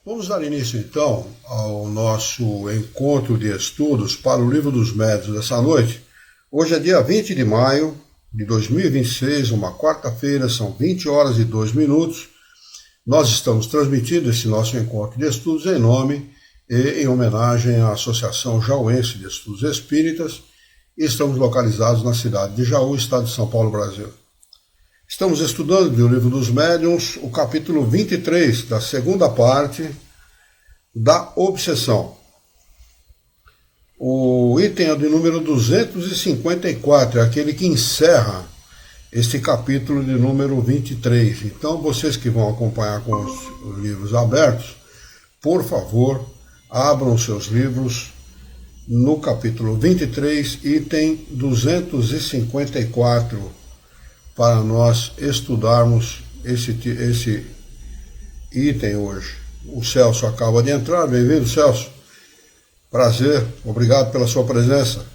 Vamos dar início então ao nosso encontro de estudos para o Livro dos Médiuns dessa noite. Hoje é dia 20 de maio de 2026, uma quarta-feira, são 20 horas e 2 minutos. Nós estamos transmitindo esse nosso encontro de estudos em nome e em homenagem à Associação Jauense de Estudos Espíritas e estamos localizados na cidade de Jaú, estado de São Paulo, Brasil. Estamos estudando do Livro dos Médiuns, o capítulo 23, da segunda parte da obsessão. O item é de número 254, é aquele que encerra este capítulo de número 23. Então, vocês que vão acompanhar com os livros abertos, por favor, abram seus livros no capítulo 23, item 254, para nós estudarmos esse item hoje. O Celso acaba de entrar, bem-vindo, Celso. Prazer, obrigado pela sua presença.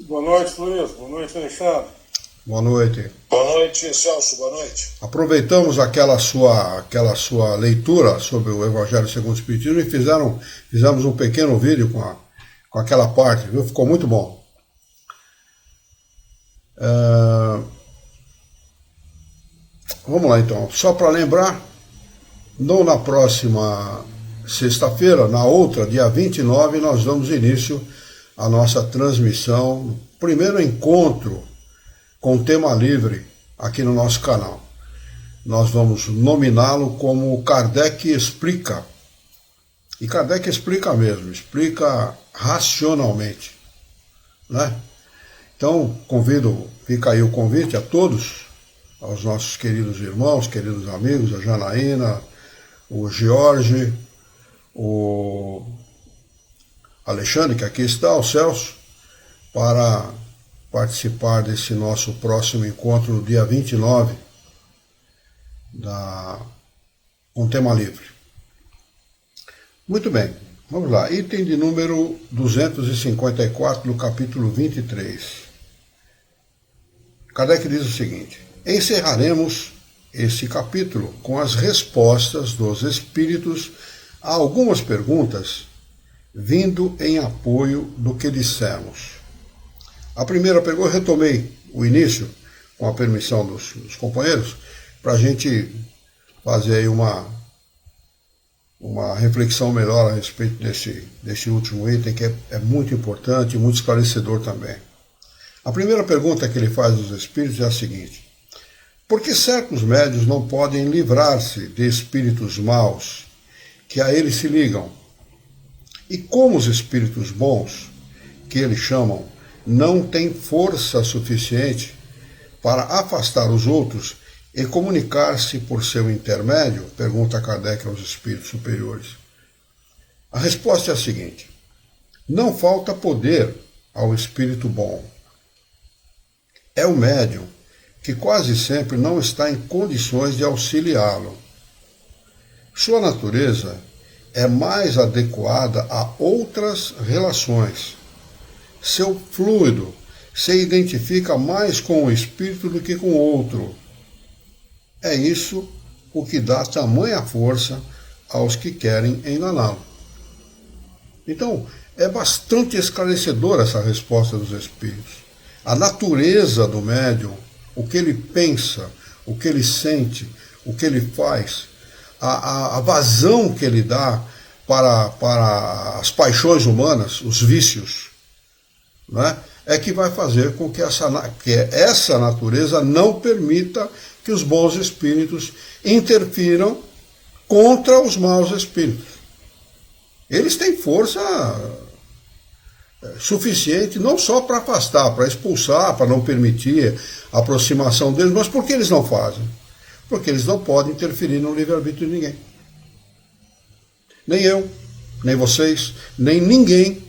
Boa noite, Luiz. Boa noite, Alexandre. Boa noite. Boa noite, Celso. Boa noite. Aproveitamos aquela sua leitura sobre o Evangelho segundo o Espiritismo e fizemos um pequeno vídeo com aquela parte, viu? Ficou muito bom. Vamos lá então, só para lembrar, não na próxima sexta-feira, na outra, dia 29, nós damos início à nossa transmissão, primeiro encontro com tema livre aqui no nosso canal. Nós vamos nominá-lo como Kardec Explica. E Kardec explica mesmo, explica racionalmente, né? Então, fica aí o convite a todos, aos nossos queridos irmãos, queridos amigos, a Janaína, o Jorge, o Alexandre, que aqui está, o Celso, para participar desse nosso próximo encontro no dia 29, com tema livre. Muito bem, vamos lá. Item de número 254 do capítulo 23. Kardec diz o seguinte: encerraremos esse capítulo com as respostas dos espíritos a algumas perguntas, vindo em apoio do que dissemos. A primeira pergunta, eu retomei o início, com a permissão dos companheiros, para a gente fazer aí uma reflexão melhor a respeito desse último item, que é muito importante e muito esclarecedor também. A primeira pergunta que ele faz aos espíritos é a seguinte: por que certos médiuns não podem livrar-se de espíritos maus que a eles se ligam? E como os espíritos bons, que eles chamam, não têm força suficiente para afastar os outros e comunicar-se por seu intermédio? Pergunta Kardec aos espíritos superiores. A resposta é a seguinte: não falta poder ao espírito bom. É o médium que quase sempre não está em condições de auxiliá-lo. Sua natureza é mais adequada a outras relações. Seu fluido se identifica mais com o espírito do que com o outro. É isso o que dá tamanha força aos que querem enganá-lo. Então, é bastante esclarecedora essa resposta dos espíritos. A natureza do médium, o que ele pensa, o que ele sente, o que ele faz, a vazão que ele dá para as paixões humanas, os vícios, né, é que vai fazer com que essa natureza não permita que os bons espíritos interfiram contra os maus espíritos. Eles têm força suficiente não só para afastar, para expulsar, para não permitir a aproximação deles, mas por que eles não fazem? Porque eles não podem interferir no livre-arbítrio de ninguém. Nem eu, nem vocês, nem ninguém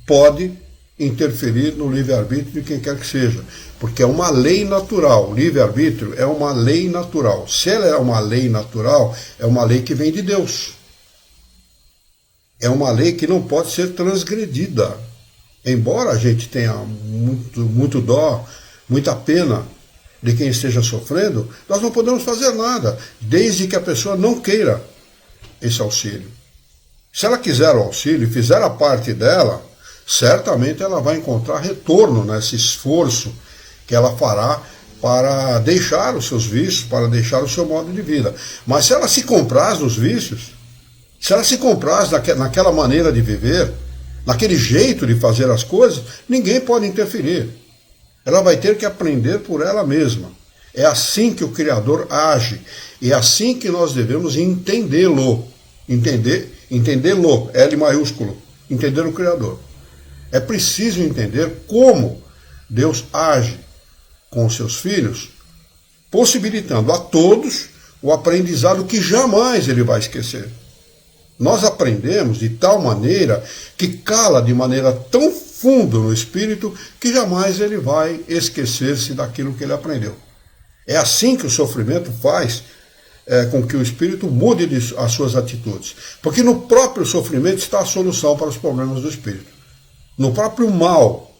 pode interferir no livre-arbítrio de quem quer que seja, porque é uma lei natural. O livre-arbítrio é uma lei natural. Se ela é uma lei natural, é uma lei que vem de Deus. É uma lei que não pode ser transgredida. Embora a gente tenha muito dó, muita pena de quem esteja sofrendo, nós não podemos fazer nada, desde que a pessoa não queira esse auxílio. Se ela quiser o auxílio e fizer a parte dela, certamente ela vai encontrar retorno nesse esforço que ela fará para deixar os seus vícios, para deixar o seu modo de vida. Mas se ela se compraz nos vícios, se ela se compraz naquela maneira de viver, naquele jeito de fazer as coisas, ninguém pode interferir. Ela vai ter que aprender por ela mesma. É assim que o Criador age. E é assim que nós devemos entendê-lo. Entendê-lo, L maiúsculo. Entender o Criador. É preciso entender como Deus age com os seus filhos, possibilitando a todos o aprendizado que jamais ele vai esquecer. Nós aprendemos de tal maneira que cala de maneira tão funda no espírito que jamais ele vai esquecer-se daquilo que ele aprendeu. É assim que o sofrimento faz com que o espírito mude as suas atitudes. Porque no próprio sofrimento está a solução para os problemas do espírito. No próprio mal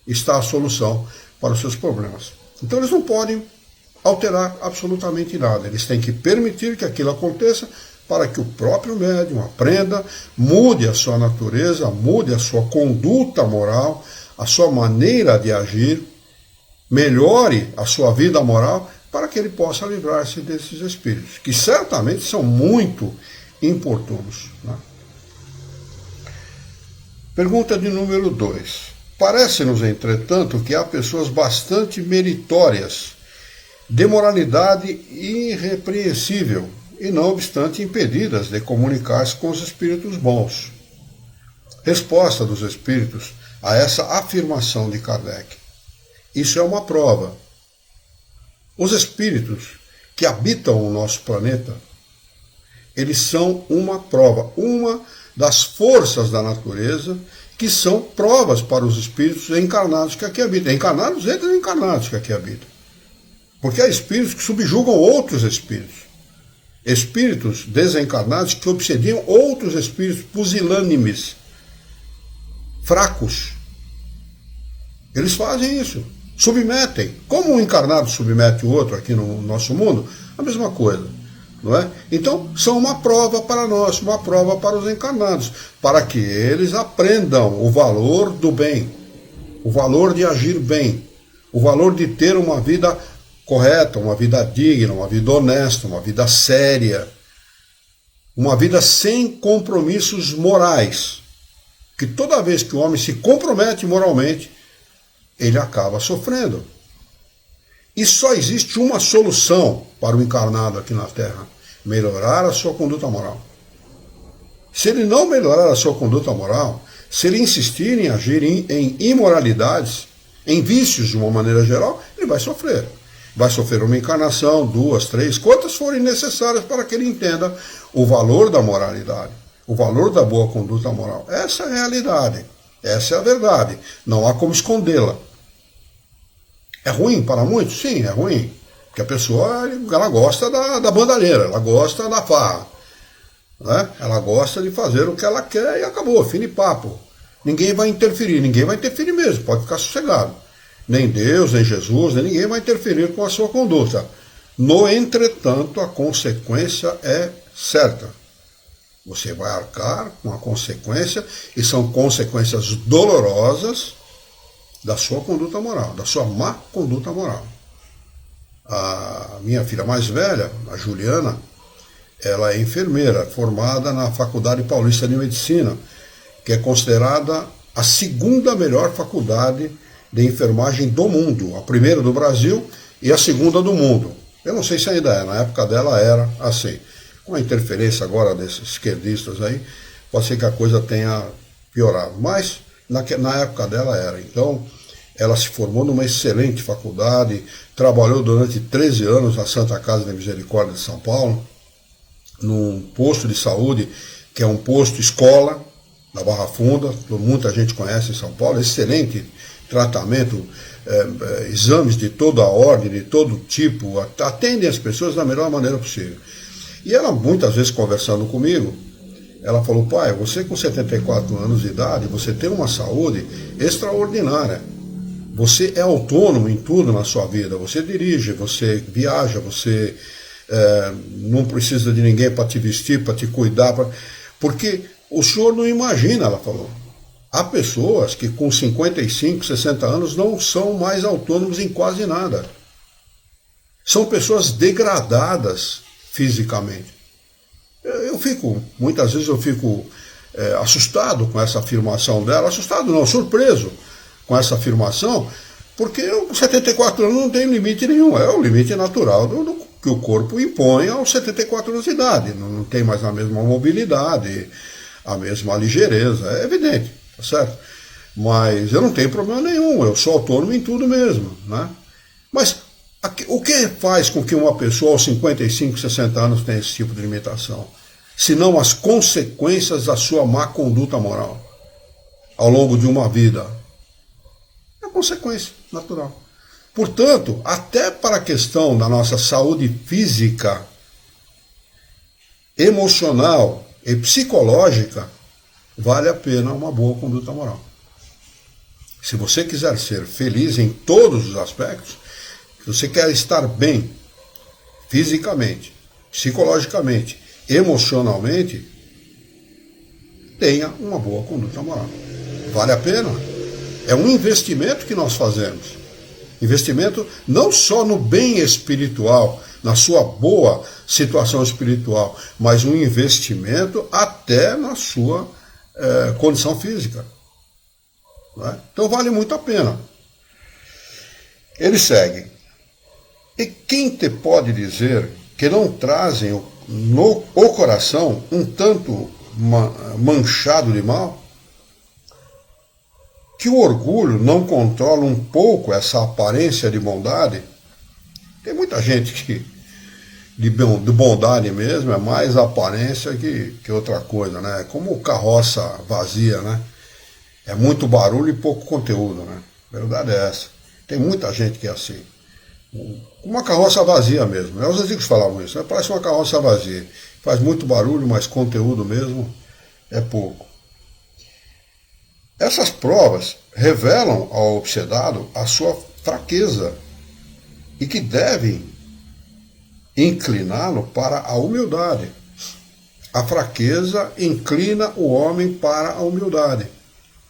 está a solução para os seus problemas. Então eles não podem alterar absolutamente nada. Eles têm que permitir que aquilo aconteça para que o próprio médium aprenda, mude a sua natureza, mude a sua conduta moral, a sua maneira de agir, melhore a sua vida moral, para que ele possa livrar-se desses espíritos, que certamente são muito importunos. Né? Pergunta de número 2. Parece-nos, entretanto, que há pessoas bastante meritórias, de moralidade irrepreensível, e não obstante impedidas de comunicar-se com os espíritos bons. Resposta dos espíritos a essa afirmação de Kardec. Isso é uma prova. Os espíritos que habitam o nosso planeta, eles são uma prova, uma das forças da natureza que são provas para os espíritos encarnados que aqui habitam. Encarnados e desencarnados que aqui habitam. Porque há espíritos que subjugam outros espíritos. Espíritos desencarnados que obsediam outros espíritos pusilânimes, fracos. Eles fazem isso. Submetem. Como um encarnado submete o outro aqui no nosso mundo, a mesma coisa. Não é? Então, são uma prova para nós, uma prova para os encarnados, para que eles aprendam o valor do bem, o valor de agir bem, o valor de ter uma vida correta, uma vida digna, uma vida honesta, uma vida séria, uma vida sem compromissos morais. Que toda vez que o homem se compromete moralmente, ele acaba sofrendo. E só existe uma solução para o encarnado aqui na Terra: melhorar a sua conduta moral. Se ele não melhorar a sua conduta moral, se ele insistir em agir em imoralidades, em vícios de uma maneira geral, ele vai sofrer. Vai sofrer uma encarnação, 2, 3, quantas forem necessárias para que ele entenda o valor da moralidade, o valor da boa conduta moral. Essa é a realidade, essa é a verdade. Não há como escondê-la. É ruim para muitos? Sim, é ruim. Porque a pessoa ela gosta da bandalheira, ela gosta da farra. Né? Ela gosta de fazer o que ela quer e acabou, fim de papo. Ninguém vai interferir mesmo, pode ficar sossegado. Nem Deus, nem Jesus, nem ninguém vai interferir com a sua conduta. No entretanto, a consequência é certa. Você vai arcar com a consequência, e são consequências dolorosas da sua conduta moral, da sua má conduta moral. A minha filha mais velha, a Juliana, ela é enfermeira, formada na Faculdade Paulista de Medicina, que é considerada a segunda melhor faculdade de enfermagem do mundo, a primeira do Brasil e a segunda do mundo. Eu não sei se ainda é, na época dela era assim. Com a interferência agora desses esquerdistas aí, pode ser que a coisa tenha piorado, mas na época dela era. Então, ela se formou numa excelente faculdade, trabalhou durante 13 anos na Santa Casa de Misericórdia de São Paulo, num posto de saúde, que é um posto escola, na Barra Funda, muita gente conhece em São Paulo, excelente tratamento, exames de toda a ordem, de todo tipo, atendem as pessoas da melhor maneira possível. E ela, muitas vezes conversando comigo, ela falou: pai, você com 74 anos de idade, você tem uma saúde extraordinária. Você é autônomo em tudo na sua vida. Você dirige, você viaja, você não precisa de ninguém para te vestir, para te cuidar, porque o senhor não imagina, ela falou. Há pessoas que com 55, 60 anos não são mais autônomos em quase nada. São pessoas degradadas fisicamente. Muitas vezes eu fico assustado com essa afirmação dela, assustado não, surpreso com essa afirmação, porque eu, com 74 anos, não tenho limite nenhum, é o limite natural que o corpo impõe aos 74 anos de idade, não tem mais a mesma mobilidade, a mesma ligeireza, é evidente, tá certo? Mas eu não tenho problema nenhum, eu sou autônomo em tudo mesmo, né? Mas o que faz com que uma pessoa aos 55, 60 anos tenha esse tipo de limitação? Senão as consequências da sua má conduta moral ao longo de uma vida. É consequência natural. Portanto, até para a questão da nossa saúde física, emocional e psicológica, vale a pena uma boa conduta moral. Se você quiser ser feliz em todos os aspectos, se você quer estar bem fisicamente, psicologicamente, emocionalmente, tenha uma boa conduta moral. Vale a pena. É um investimento que nós fazemos. Investimento não só no bem espiritual, na sua boa situação espiritual, mas um investimento até na sua condição física. Não é? Então vale muito a pena. Ele segue. E quem te pode dizer que não trazem no coração um tanto manchado de mal? Que o orgulho não controla um pouco essa aparência de bondade? Tem muita gente que de bondade mesmo é mais aparência que outra coisa, né? Como carroça vazia, né? É muito barulho e pouco conteúdo, né? A verdade é essa. Tem muita gente que é assim. Uma carroça vazia mesmo. Os antigos falavam isso, né? Parece uma carroça vazia. Faz muito barulho, mas conteúdo mesmo é pouco. Essas provas revelam ao obsedado a sua fraqueza e que devem incliná-lo para a humildade. A fraqueza inclina o homem para a humildade,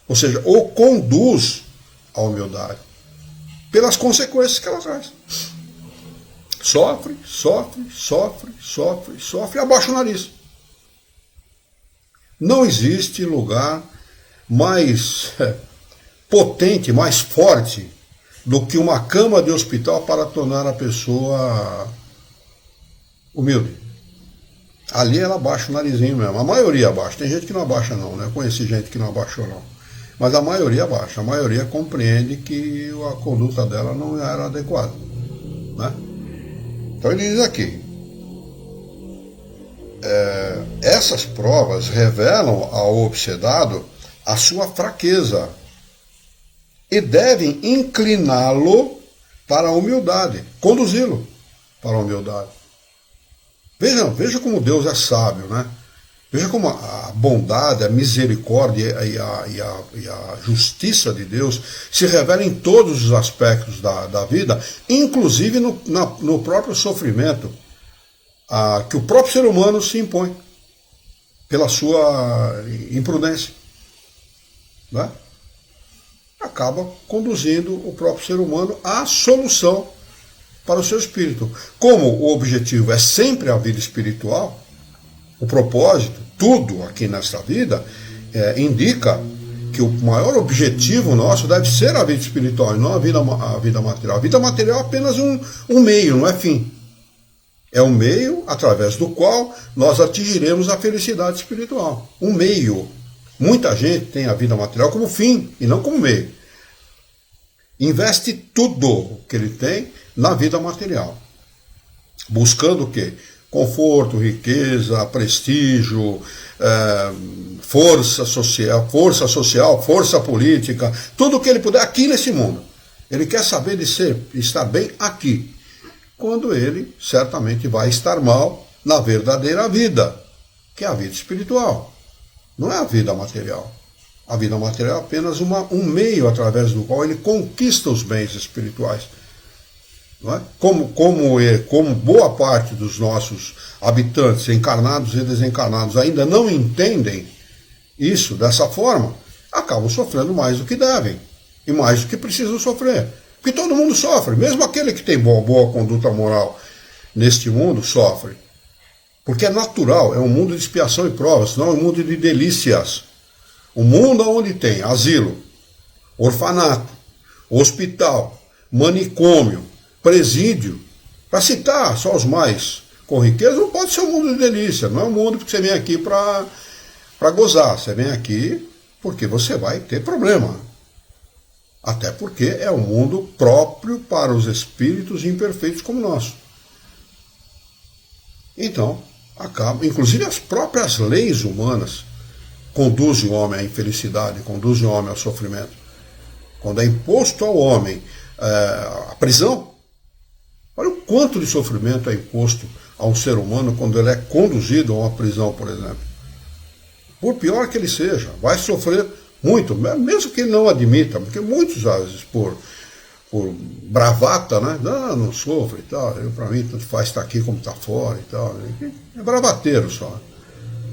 ou seja, o conduz à humildade, pelas consequências que ela traz. Sofre, abaixa o nariz. Não existe lugar mais potente, mais forte do que uma cama de hospital para tornar a pessoa humilde. Ali ela abaixa o narizinho mesmo. A maioria abaixa. Tem gente que não abaixa não, né? Eu conheci gente que não abaixou não. Mas a maioria abaixa. A maioria compreende que a conduta dela não era adequada, né? Então ele diz aqui, essas provas revelam ao obsedado a sua fraqueza e devem incliná-lo para a humildade, conduzi-lo para a humildade. Veja como Deus é sábio, né? Veja como a bondade, a misericórdia e a justiça de Deus se revela em todos os aspectos da vida, inclusive no próprio sofrimento que o próprio ser humano se impõe pela sua imprudência. Né? Acaba conduzindo o próprio ser humano à solução para o seu espírito. Como o objetivo é sempre a vida espiritual, o propósito, tudo aqui nesta vida, indica que o maior objetivo nosso deve ser a vida espiritual e não a vida material. A vida material é apenas um meio, não é fim. É um meio através do qual nós atingiremos a felicidade espiritual. Um meio. Muita gente tem a vida material como fim e não como meio. Investe tudo o que ele tem na vida material. Buscando o quê? Conforto, riqueza, prestígio, força social, força política, tudo o que ele puder aqui nesse mundo. Ele quer saber de estar bem aqui, quando ele certamente vai estar mal na verdadeira vida, que é a vida espiritual. Não é a vida material. A vida material é apenas um meio através do qual ele conquista os bens espirituais. Não é? Como boa parte dos nossos habitantes, encarnados e desencarnados, ainda não entendem isso dessa forma, acabam sofrendo mais do que devem e mais do que precisam sofrer. Porque todo mundo sofre, mesmo aquele que tem boa conduta moral neste mundo sofre. Porque é natural, é um mundo de expiação e provas, não é um mundo de delícias. Um mundo onde tem asilo, orfanato, hospital, manicômio, presídio, para citar só os mais corriqueiros, não pode ser um mundo de delícia, não é um mundo que você vem aqui para gozar, você vem aqui porque você vai ter problema. Até porque é um mundo próprio para os espíritos imperfeitos como nós. Então, inclusive as próprias leis humanas conduzem o homem à infelicidade, conduzem o homem ao sofrimento. Quando é imposto ao homem a prisão, olha o quanto de sofrimento é imposto a um ser humano quando ele é conduzido a uma prisão, por exemplo. Por pior que ele seja, vai sofrer muito, mesmo que ele não admita, porque muitos, às vezes, por bravata, né? Não sofre e tal, para mim tanto faz estar aqui como estar fora e tal. É bravateiro só,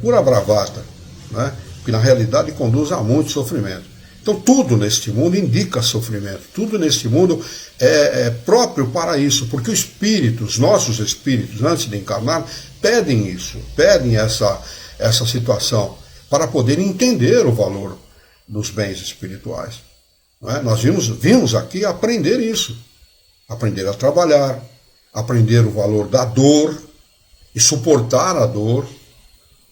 pura bravata, né? Que na realidade conduz a muito sofrimento. Então tudo neste mundo indica sofrimento, tudo neste mundo é próprio para isso, porque os espíritos, nossos espíritos, antes de encarnar, pedem isso, pedem essa situação, para poder entender o valor dos bens espirituais. Não é? Nós vimos aqui aprender isso, aprender a trabalhar, aprender o valor da dor e suportar a dor.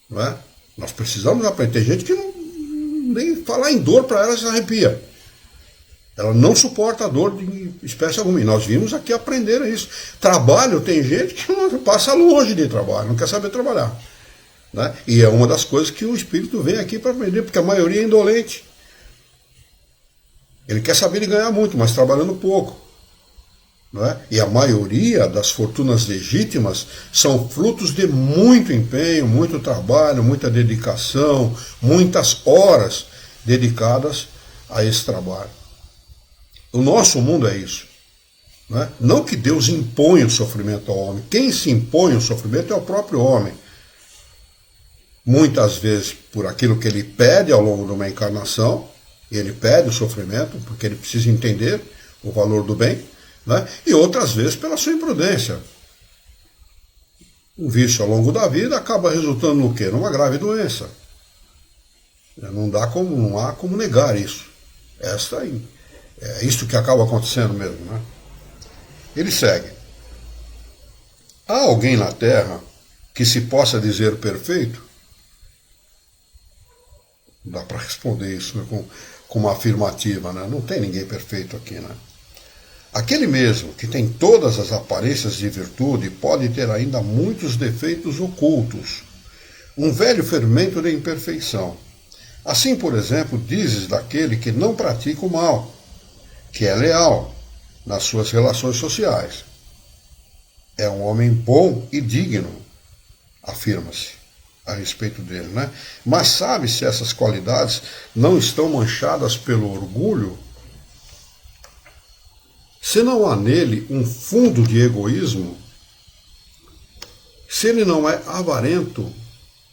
Não é? Nós precisamos aprender. Tem gente que nem falar em dor para ela se arrepia. Ela não suporta a dor de espécie alguma. E nós vimos aqui aprender isso. Trabalho, tem gente que passa longe de trabalho, não quer saber trabalhar. Né? E é uma das coisas que o espírito vem aqui para aprender, porque a maioria é indolente. Ele quer saber de ganhar muito, mas trabalhando pouco. Não é? E a maioria das fortunas legítimas são frutos de muito empenho, muito trabalho, muita dedicação, muitas horas dedicadas a esse trabalho. O nosso mundo é isso. Não é? Não que Deus imponha o sofrimento ao homem. Quem se impõe o sofrimento é o próprio homem. Muitas vezes por aquilo que ele pede ao longo de uma encarnação, ele pede o sofrimento, porque ele precisa entender o valor do bem, né? E outras vezes pela sua imprudência. Um vício ao longo da vida acaba resultando no quê? Numa grave doença. Não há como negar isso. É isso que acaba acontecendo mesmo. Né? Ele segue. Há alguém na Terra que se possa dizer perfeito? Não dá para responder isso, né, com uma afirmativa. Né? Não tem ninguém perfeito aqui. Né? Aquele mesmo que tem todas as aparências de virtude pode ter ainda muitos defeitos ocultos, um velho fermento de imperfeição. Assim, por exemplo, dizes daquele que não pratica o mal, que é leal nas suas relações sociais. É um homem bom e digno, afirma-se a respeito dele, né? Mas sabe se essas qualidades não estão manchadas pelo orgulho? Se não há nele um fundo de egoísmo, se ele não é avarento,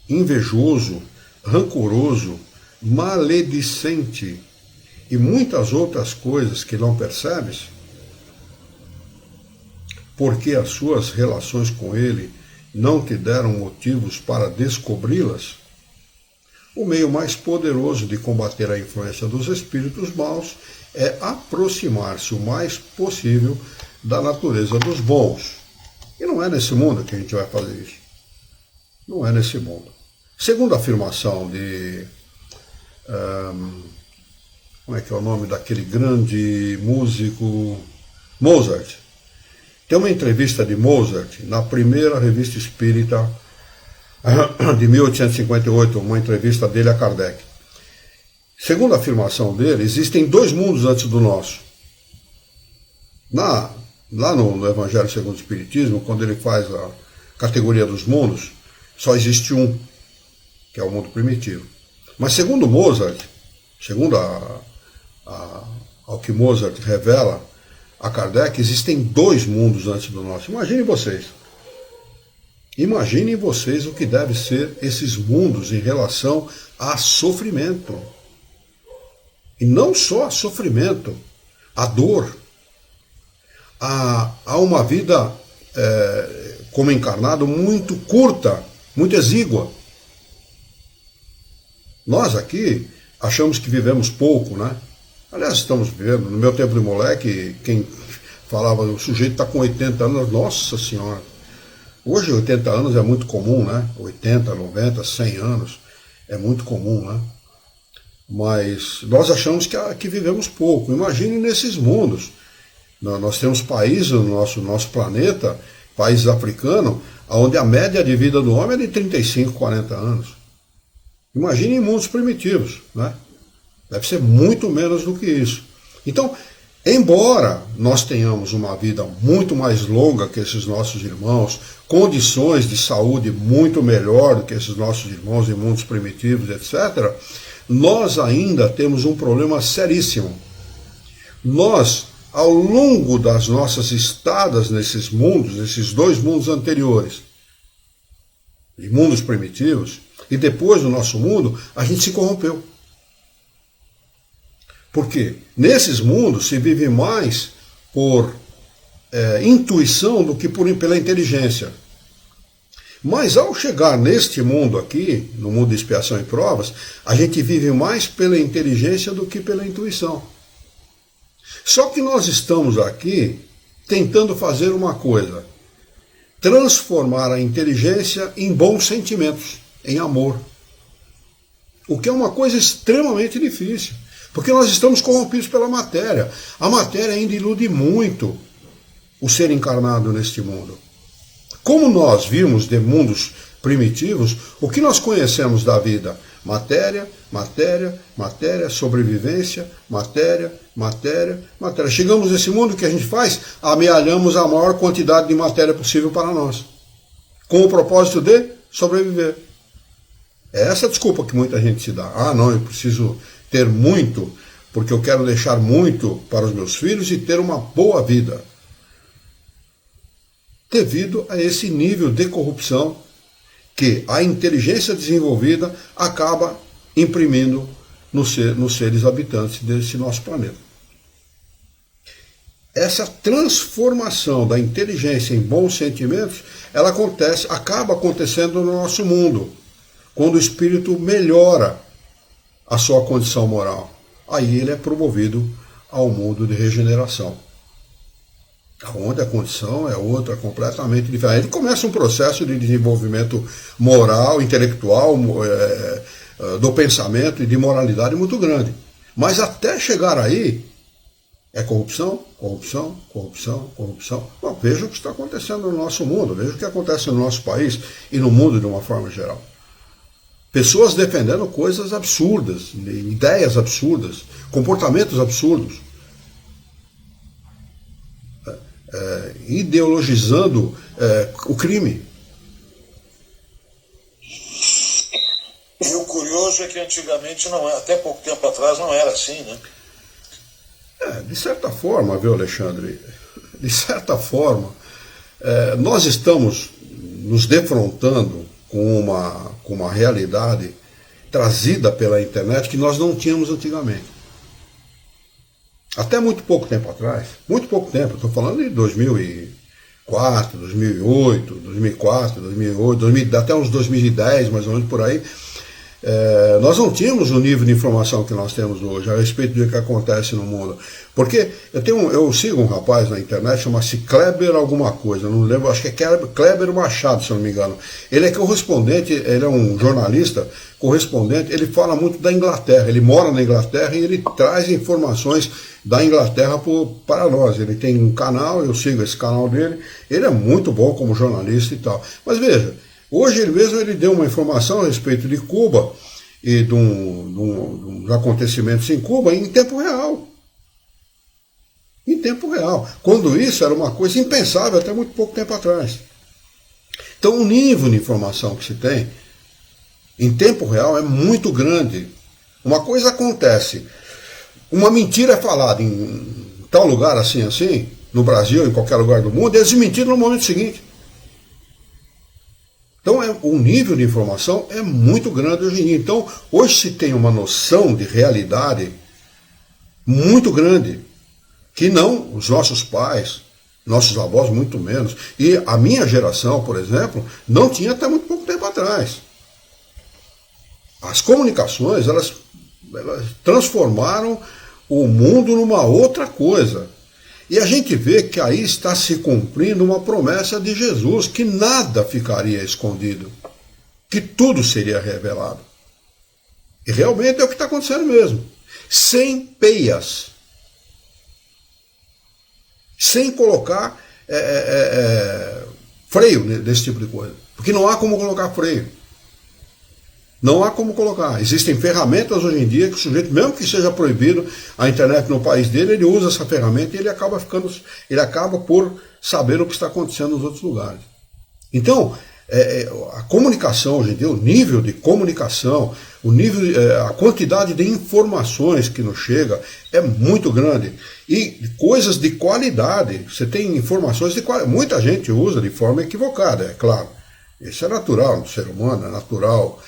invejoso, rancoroso, maledicente e muitas outras coisas que não percebes, porque as suas relações com ele não te deram motivos para descobri-las, o meio mais poderoso de combater a influência dos espíritos maus é aproximar-se o mais possível da natureza dos bons. E não é nesse mundo que a gente vai fazer isso. Não é nesse mundo. Segundo a afirmação de... como é que é o nome daquele grande músico? Mozart. Tem uma entrevista de Mozart na primeira revista espírita de 1858, uma entrevista dele a Kardec. Segundo a afirmação dele, existem dois mundos antes do nosso. Lá no Evangelho segundo o Espiritismo, quando ele faz a categoria dos mundos, só existe um, que é o mundo primitivo. Mas segundo Mozart, segundo ao que Mozart revela a Kardec, existem 2 mundos antes do nosso. Imaginem vocês. Imaginem vocês o que deve ser esses mundos em relação a sofrimento. E não só a sofrimento, a dor. Há uma vida como encarnado muito curta, muito exígua. Nós aqui achamos que vivemos pouco, né? Aliás, estamos vivendo, no meu tempo de moleque, quem falava, o sujeito está com 80 anos, nossa senhora. Hoje 80 anos é muito comum, né? 80, 90, 100 anos é muito comum, né? Mas nós achamos que vivemos pouco. Imagine nesses mundos. Nós temos países no nosso planeta, países africanos, onde a média de vida do homem é de 35, 40 anos. Imagine em mundos primitivos, né? Deve ser muito menos do que isso. Então, embora nós tenhamos uma vida muito mais longa que esses nossos irmãos, condições de saúde muito melhor do que esses nossos irmãos em mundos primitivos, etc., nós ainda temos um problema seríssimo. Nós, ao longo das nossas estadas nesses mundos, nesses 2 mundos anteriores, de mundos primitivos, e depois do nosso mundo, a gente se corrompeu. Porque nesses mundos se vive mais por intuição do que pela inteligência. Mas ao chegar neste mundo aqui, no mundo de expiação e provas, a gente vive mais pela inteligência do que pela intuição. Só que nós estamos aqui tentando fazer uma coisa: transformar a inteligência em bons sentimentos, em amor. O que é uma coisa extremamente difícil. Porque nós estamos corrompidos pela matéria. A matéria ainda ilude muito o ser encarnado neste mundo. Como nós vimos de mundos primitivos, o que nós conhecemos da vida? Matéria, matéria, matéria, sobrevivência, matéria, matéria, matéria. Chegamos nesse mundo, o que a gente faz? Amealhamos a maior quantidade de matéria possível para nós, com o propósito de sobreviver. É essa desculpa que muita gente se dá. Ah, não, eu preciso ter muito, porque eu quero deixar muito para os meus filhos e ter uma boa vida. Devido a esse nível de corrupção que a inteligência desenvolvida acaba imprimindo nos seres habitantes desse nosso planeta. Essa transformação da inteligência em bons sentimentos, ela acaba acontecendo no nosso mundo, quando o espírito melhora a sua condição moral. Aí ele é promovido ao mundo de regeneração, onde a condição é outra, completamente diferente. Ele começa um processo de desenvolvimento moral, intelectual, do pensamento e de moralidade muito grande. Mas até chegar aí, é corrupção, corrupção, corrupção, corrupção. Bom, veja o que está acontecendo no nosso mundo, veja o que acontece no nosso país e no mundo de uma forma geral. Pessoas defendendo coisas absurdas, ideias absurdas, comportamentos absurdos, ideologizando o crime. E o curioso é que antigamente, até pouco tempo atrás, não era assim, né? De certa forma, viu, Alexandre? De certa forma, nós estamos nos defrontando com uma realidade trazida pela internet que nós não tínhamos antigamente. Até muito pouco tempo atrás, muito pouco tempo, estou falando de 2004, 2008, 2004, 2008, até uns 2010, mais ou menos por aí, nós não tínhamos o nível de informação que nós temos hoje a respeito do que acontece no mundo. Porque eu sigo um rapaz na internet, chama-se Kleber alguma coisa, não lembro, acho que é Kleber Machado, se eu não me engano. Ele é correspondente, ele é um jornalista correspondente, ele fala muito da Inglaterra, ele mora na Inglaterra e ele traz informações da Inglaterra para nós. Ele tem um canal, eu sigo esse canal dele, ele é muito bom como jornalista e tal. Mas veja, hoje ele deu uma informação a respeito de Cuba e dos acontecimentos em Cuba em tempo real. Em tempo real. Quando isso era uma coisa impensável até muito pouco tempo atrás. Então o nível de informação que se tem em tempo real é muito grande. Uma coisa acontece, uma mentira é falada em tal lugar assim, assim, no Brasil, em qualquer lugar do mundo, e eles desmentiram no momento seguinte. Então o nível de informação é muito grande hoje em dia. Então hoje se tem uma noção de realidade muito grande, que não os nossos pais, nossos avós muito menos, e a minha geração, por exemplo, não tinha até muito pouco tempo atrás. As comunicações, elas transformaram o mundo numa outra coisa. E a gente vê que aí está se cumprindo uma promessa de Jesus, que nada ficaria escondido, que tudo seria revelado. E realmente é o que está acontecendo mesmo. Sem peias. Sem colocar freio nesse tipo de coisa. Porque não há como colocar freio. Não há como colocar. Existem ferramentas hoje em dia que o sujeito, mesmo que seja proibido a internet no país dele, ele usa essa ferramenta e ele acaba por saber o que está acontecendo nos outros lugares. Então, a comunicação hoje em dia, o nível de comunicação, a quantidade de informações que nos chega é muito grande. E coisas de qualidade. Você tem informações de qualidade. Muita gente usa de forma equivocada, é claro. Isso é natural no ser humano, é natural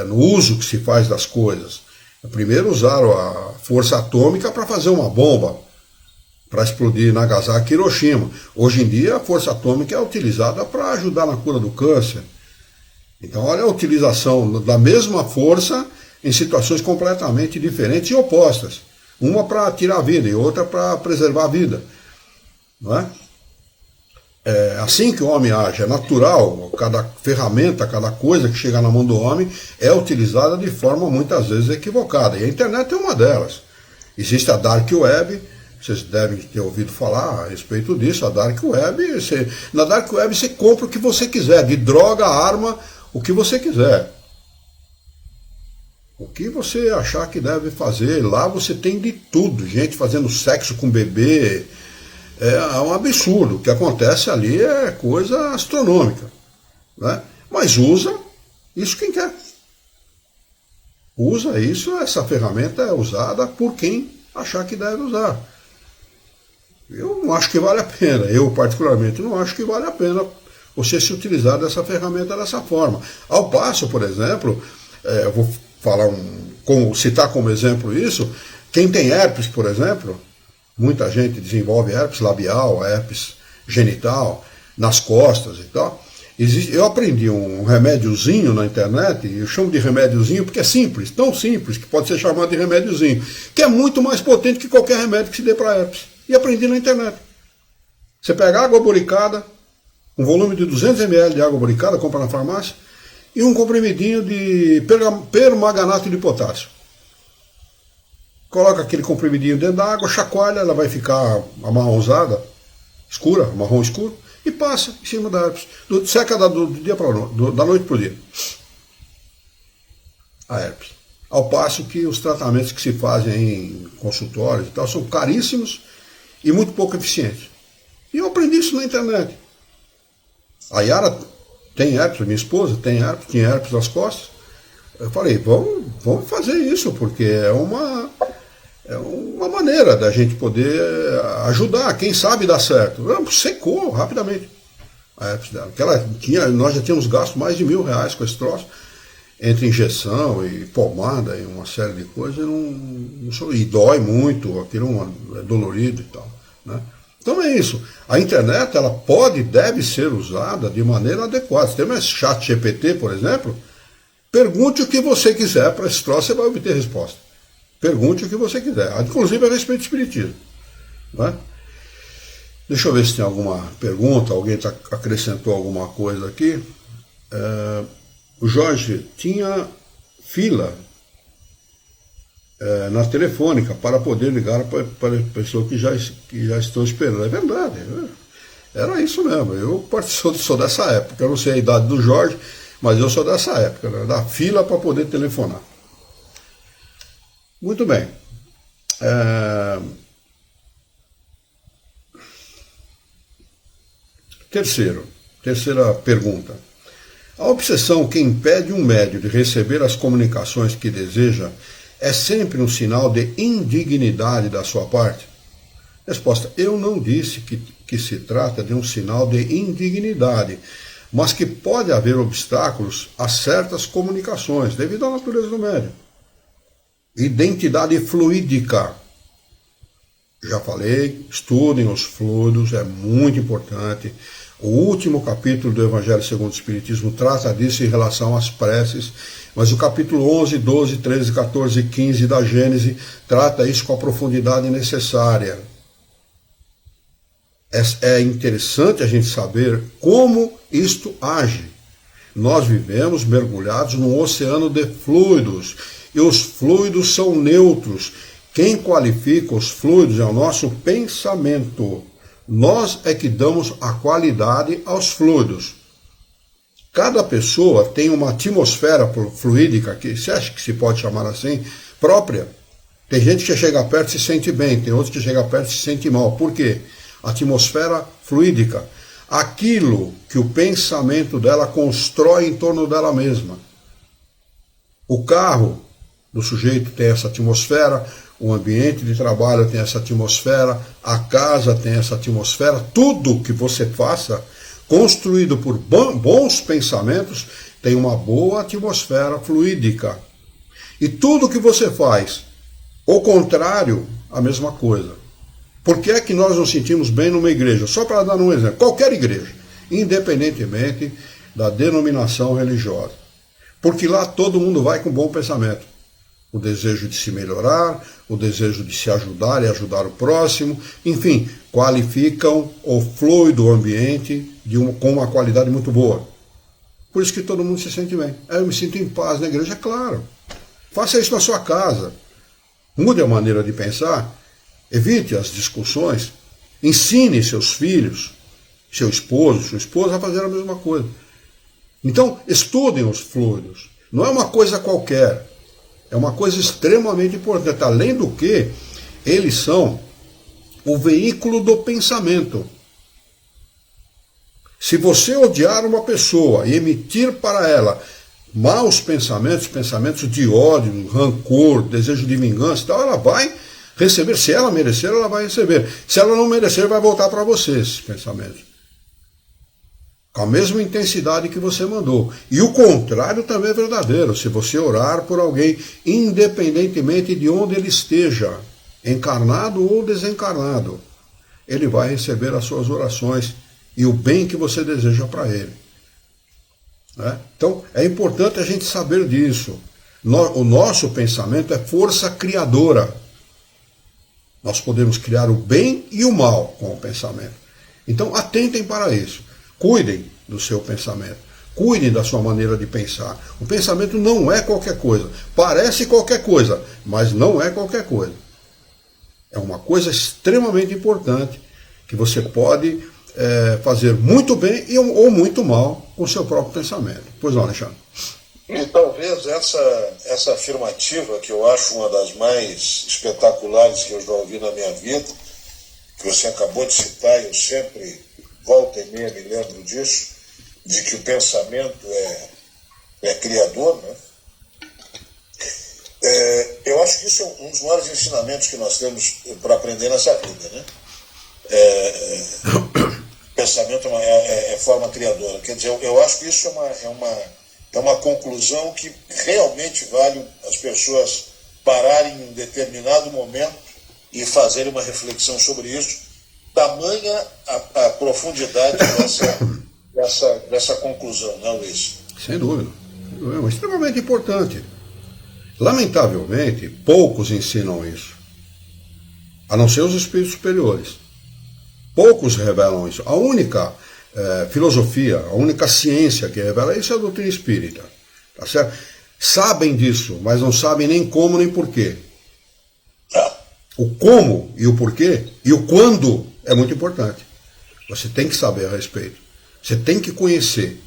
no uso que se faz das coisas. Primeiro usaram a força atômica para fazer uma bomba, para explodir Nagasaki e Hiroshima. Hoje em dia a força atômica é utilizada para ajudar na cura do câncer. Então olha a utilização da mesma força em situações completamente diferentes e opostas. Uma para tirar a vida e outra para preservar a vida. Não é? É assim que o homem age, é natural. Cada ferramenta, cada coisa que chega na mão do homem é utilizada de forma muitas vezes equivocada. E a internet é uma delas. Existe a Dark Web, vocês devem ter ouvido falar a respeito disso. A Dark Web, na Dark Web você compra o que você quiser, de droga, arma, o que você quiser. O que você achar que deve fazer, lá você tem de tudo. Gente fazendo sexo com bebê. É um absurdo. O que acontece ali é coisa astronômica. Né? Mas usa isso quem quer. Usa isso, essa ferramenta é usada por quem achar que deve usar. Eu não acho que vale a pena. Eu, particularmente, não acho que vale a pena você se utilizar dessa ferramenta dessa forma. Ao passo, por exemplo, eu vou falar citar como exemplo isso, quem tem herpes, por exemplo. Muita gente desenvolve herpes labial, herpes genital, nas costas e tal. Eu aprendi um remédiozinho na internet, e eu chamo de remédiozinho porque é simples, tão simples que pode ser chamado de remédiozinho, que é muito mais potente que qualquer remédio que se dê para herpes. E aprendi na internet. Você pega água boricada, um volume de 200 ml de água boricada, compra na farmácia, e um comprimidinho de permanganato de potássio. Coloca aquele comprimidinho dentro da água, chacoalha, ela vai ficar amarronzada, escura, marrom escuro, e passa em cima da herpes. Seca da noite para o dia. A herpes. Ao passo que os tratamentos que se fazem em consultórios e tal são caríssimos e muito pouco eficientes. E eu aprendi isso na internet. A Yara tem herpes, minha esposa tinha herpes nas costas. Eu falei, vamos fazer isso, porque é uma maneira da gente poder ajudar, quem sabe dar certo. Secou rapidamente a herpes dela. Nós já tínhamos gasto mais de R$1.000 com esse troço, entre injeção e pomada e uma série de coisas, e dói muito, aquilo é dolorido e tal. Né? Então é isso. A internet ela deve ser usada de maneira adequada. Se tem mais chat GPT, por exemplo, pergunte o que você quiser para esse troço, você vai obter resposta. Pergunte o que você quiser, inclusive a respeito do espiritismo. Não é? Deixa eu ver se tem alguma pergunta, alguém acrescentou alguma coisa aqui. O Jorge tinha fila na telefônica para poder ligar para pessoas que já estão esperando. É verdade, era isso mesmo. Eu sou dessa época, eu não sei a idade do Jorge, mas eu sou dessa época, né? Da fila para poder telefonar. Muito bem. Terceira pergunta. A obsessão que impede um médium de receber as comunicações que deseja é sempre um sinal de indignidade da sua parte? Resposta: eu não disse que se trata de um sinal de indignidade, mas que pode haver obstáculos a certas comunicações, devido à natureza do médium. Identidade fluídica. Já falei, estudem os fluidos, é muito importante. O último capítulo do Evangelho segundo o Espiritismo trata disso em relação às preces, mas o capítulo 11, 12, 13, 14 e 15 da Gênese trata isso com a profundidade necessária. É interessante a gente saber como isto age. Nós vivemos mergulhados num oceano de fluidos, e os fluidos são neutros. Quem qualifica os fluidos é o nosso pensamento. Nós é que damos a qualidade aos fluidos. Cada pessoa tem uma atmosfera fluídica, que você acha que se pode chamar assim, própria. Tem gente que chega perto e se sente bem, tem outros que chega perto e se sente mal. Por quê? Atmosfera fluídica. Aquilo que o pensamento dela constrói em torno dela mesma. O carro do sujeito tem essa atmosfera, o ambiente de trabalho tem essa atmosfera, a casa tem essa atmosfera. Tudo que você faça, construído por bons pensamentos, tem uma boa atmosfera fluídica. E tudo que você faz, o contrário, a mesma coisa. Por que é que nós nos sentimos bem numa igreja? Só para dar um exemplo, qualquer igreja, independentemente da denominação religiosa. Porque lá todo mundo vai com bom pensamento. O desejo de se melhorar, o desejo de se ajudar e ajudar o próximo, enfim, qualificam o fluido do ambiente com uma qualidade muito boa. Por isso que todo mundo se sente bem. Eu me sinto em paz na igreja, é claro. Faça isso na sua casa. Mude a maneira de pensar, evite as discussões, ensine seus filhos, seu esposo, sua esposa a fazer a mesma coisa. Então, estudem os fluidos. Não é uma coisa qualquer. É uma coisa extremamente importante, além do que eles são o veículo do pensamento. Se você odiar uma pessoa e emitir para ela maus pensamentos, pensamentos de ódio, rancor, desejo de vingança, tal, ela vai receber. Se ela merecer, ela vai receber. Se ela não merecer, vai voltar para você esses pensamentos. Com a mesma intensidade que você mandou. E o contrário também é verdadeiro. Se você orar por alguém, independentemente de onde ele esteja, encarnado ou desencarnado, ele vai receber as suas orações e o bem que você deseja para ele. Né? Então, é importante a gente saber disso. O nosso pensamento é força criadora. Nós podemos criar o bem e o mal com o pensamento. Então, atentem para isso. Cuidem do seu pensamento. Cuidem da sua maneira de pensar. O pensamento não é qualquer coisa. Parece qualquer coisa, mas não é qualquer coisa. É uma coisa extremamente importante que você pode fazer muito bem ou muito mal com o seu próprio pensamento. Pois não, Alexandre? E talvez essa afirmativa, que eu acho uma das mais espetaculares que eu já ouvi na minha vida, que você acabou de citar, eu sempre volta e meia me lembro disso, de que o pensamento é criador, né? Eu acho que isso é um dos maiores ensinamentos que nós temos para aprender nessa vida, né? Pensamento é forma criadora. Quer dizer, eu acho que isso é uma conclusão que realmente vale as pessoas pararem em um determinado momento e fazerem uma reflexão sobre isso. Tamanha a profundidade dessa conclusão, não, Luiz? Sem dúvida. É extremamente importante. Lamentavelmente, poucos ensinam isso. A não ser os espíritos superiores. Poucos revelam isso. A única filosofia, a única ciência que revela isso é a doutrina espírita. Tá certo? Sabem disso, mas não sabem nem como nem porquê. O como e o porquê e o quando é muito importante. Você tem que saber a respeito. Você tem que conhecer.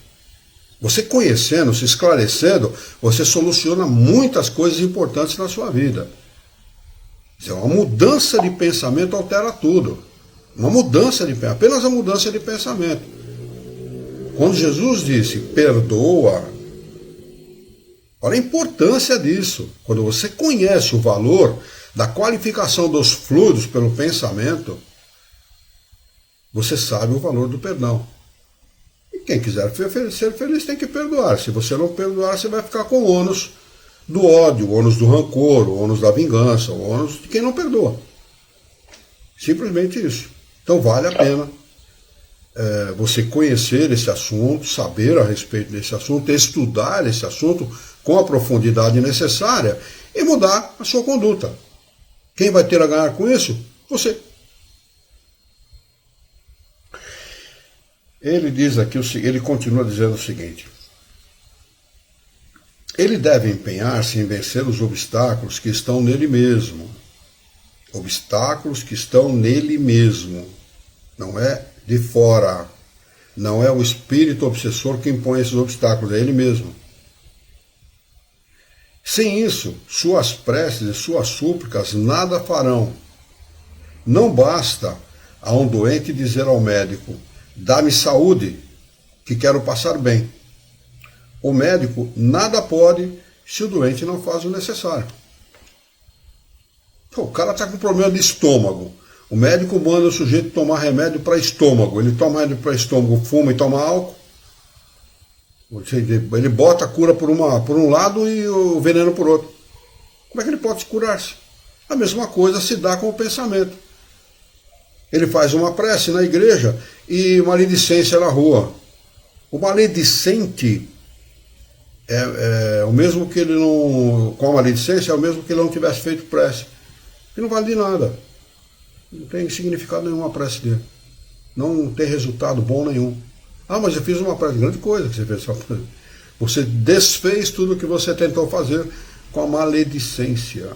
Você conhecendo, se esclarecendo, você soluciona muitas coisas importantes na sua vida. Uma mudança de pensamento altera tudo. Uma mudança de pensamento, apenas a mudança de pensamento. Quando Jesus disse, perdoa, olha a importância disso. Quando você conhece o valor da qualificação dos fluidos pelo pensamento, você sabe o valor do perdão. E quem quiser ser feliz tem que perdoar. Se você não perdoar, você vai ficar com o ônus do ódio, o ônus do rancor, o ônus da vingança, o ônus de quem não perdoa. Simplesmente isso. Então vale a pena você conhecer esse assunto, saber a respeito desse assunto, estudar esse assunto com a profundidade necessária e mudar a sua conduta. Quem vai ter a ganhar com isso? Você. Ele diz aqui, ele continua dizendo o seguinte: ele deve empenhar-se em vencer os obstáculos que estão nele mesmo. Obstáculos que estão nele mesmo. Não é de fora. Não é o espírito obsessor que impõe esses obstáculos, é ele mesmo. Sem isso, suas preces e suas súplicas nada farão. Não basta a um doente dizer ao médico: dá-me saúde, que quero passar bem. O médico nada pode se o doente não faz o necessário. Então, o cara está com problema de estômago. O médico manda o sujeito tomar remédio para estômago. Ele toma remédio para estômago, fuma e toma álcool. Ele bota a cura por um lado e o veneno por outro. Como é que ele pode curar-se? A mesma coisa se dá com o pensamento. Ele faz uma prece na igreja e maledicência na rua. O maledicente é o mesmo que ele não... Com a maledicência é o mesmo que ele não tivesse feito prece. E não vale de nada. Não tem significado nenhum a prece dele. Não tem resultado bom nenhum. Ah, mas eu fiz uma prece. Grande coisa que você fez. Você desfez tudo o que você tentou fazer com a maledicência.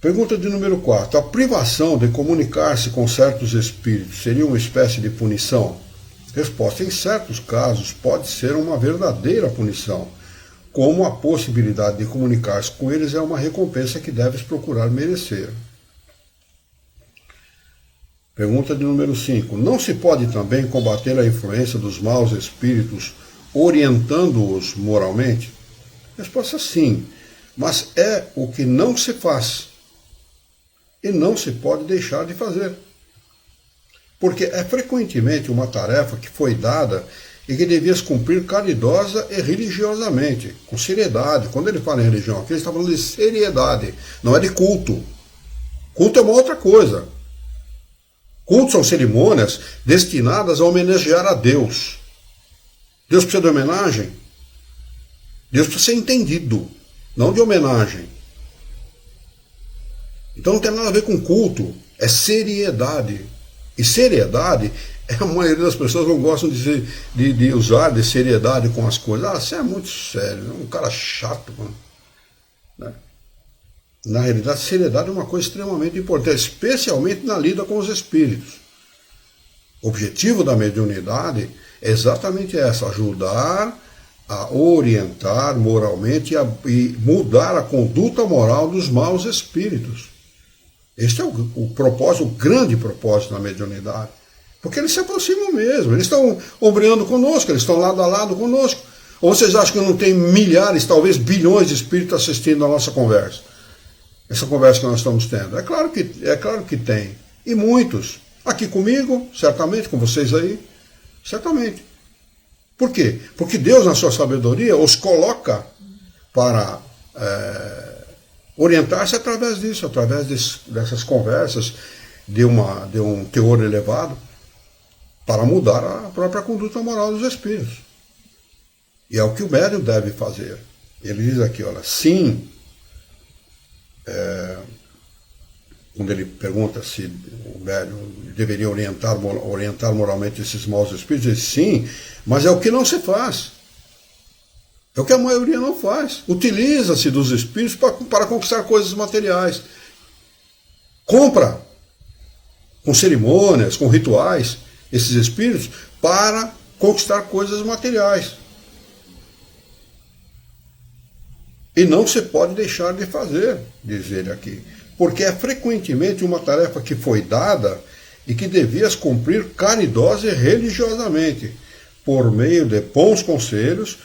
Pergunta de número 4. A privação de comunicar-se com certos espíritos seria uma espécie de punição? Resposta: em certos casos pode ser uma verdadeira punição, como a possibilidade de comunicar-se com eles é uma recompensa que deves procurar merecer. Pergunta de número 5. Não se pode também combater a influência dos maus espíritos orientando-os moralmente? Resposta: sim, mas é o que não se faz. E não se pode deixar de fazer. Porque é frequentemente uma tarefa que foi dada e que devias cumprir caridosa e religiosamente, com seriedade. Quando ele fala em religião aqui, ele está falando de seriedade, não é de culto. Culto é uma outra coisa. Culto são cerimônias destinadas a homenagear a Deus. Deus precisa de homenagem? Deus precisa ser entendido, não de homenagem. Então não tem nada a ver com culto, é seriedade. E seriedade, a maioria das pessoas não gostam de usar de seriedade com as coisas. Ah, você é muito sério, é um cara chato, mano. Né? Na realidade, seriedade é uma coisa extremamente importante, especialmente na lida com os espíritos. O objetivo da mediunidade é exatamente essa: ajudar a orientar moralmente e mudar a conduta moral dos maus espíritos. Este é o propósito, o grande propósito da mediunidade. Porque eles se aproximam mesmo, eles estão ombreando conosco, eles estão lado a lado conosco. Ou vocês acham que não tem milhares, talvez bilhões de espíritos assistindo a nossa conversa? Essa conversa que nós estamos tendo. É claro que tem. E muitos. Aqui comigo, certamente, com vocês aí, certamente. Por quê? Porque Deus, na sua sabedoria, os coloca para orientar-se através disso, através dessas conversas de um teor elevado, para mudar a própria conduta moral dos espíritos. E é o que o médium deve fazer. Ele diz aqui, olha, sim, quando ele pergunta se o médium deveria orientar moralmente esses maus espíritos, ele diz sim, mas é o que não se faz. É o que a maioria não faz. Utiliza-se dos espíritos para conquistar coisas materiais. Compra, com cerimônias, com rituais, esses espíritos para conquistar coisas materiais. E não se pode deixar de fazer, diz ele aqui, porque é frequentemente uma tarefa que foi dada e que devias cumprir caridosa e religiosamente. Por meio de bons conselhos,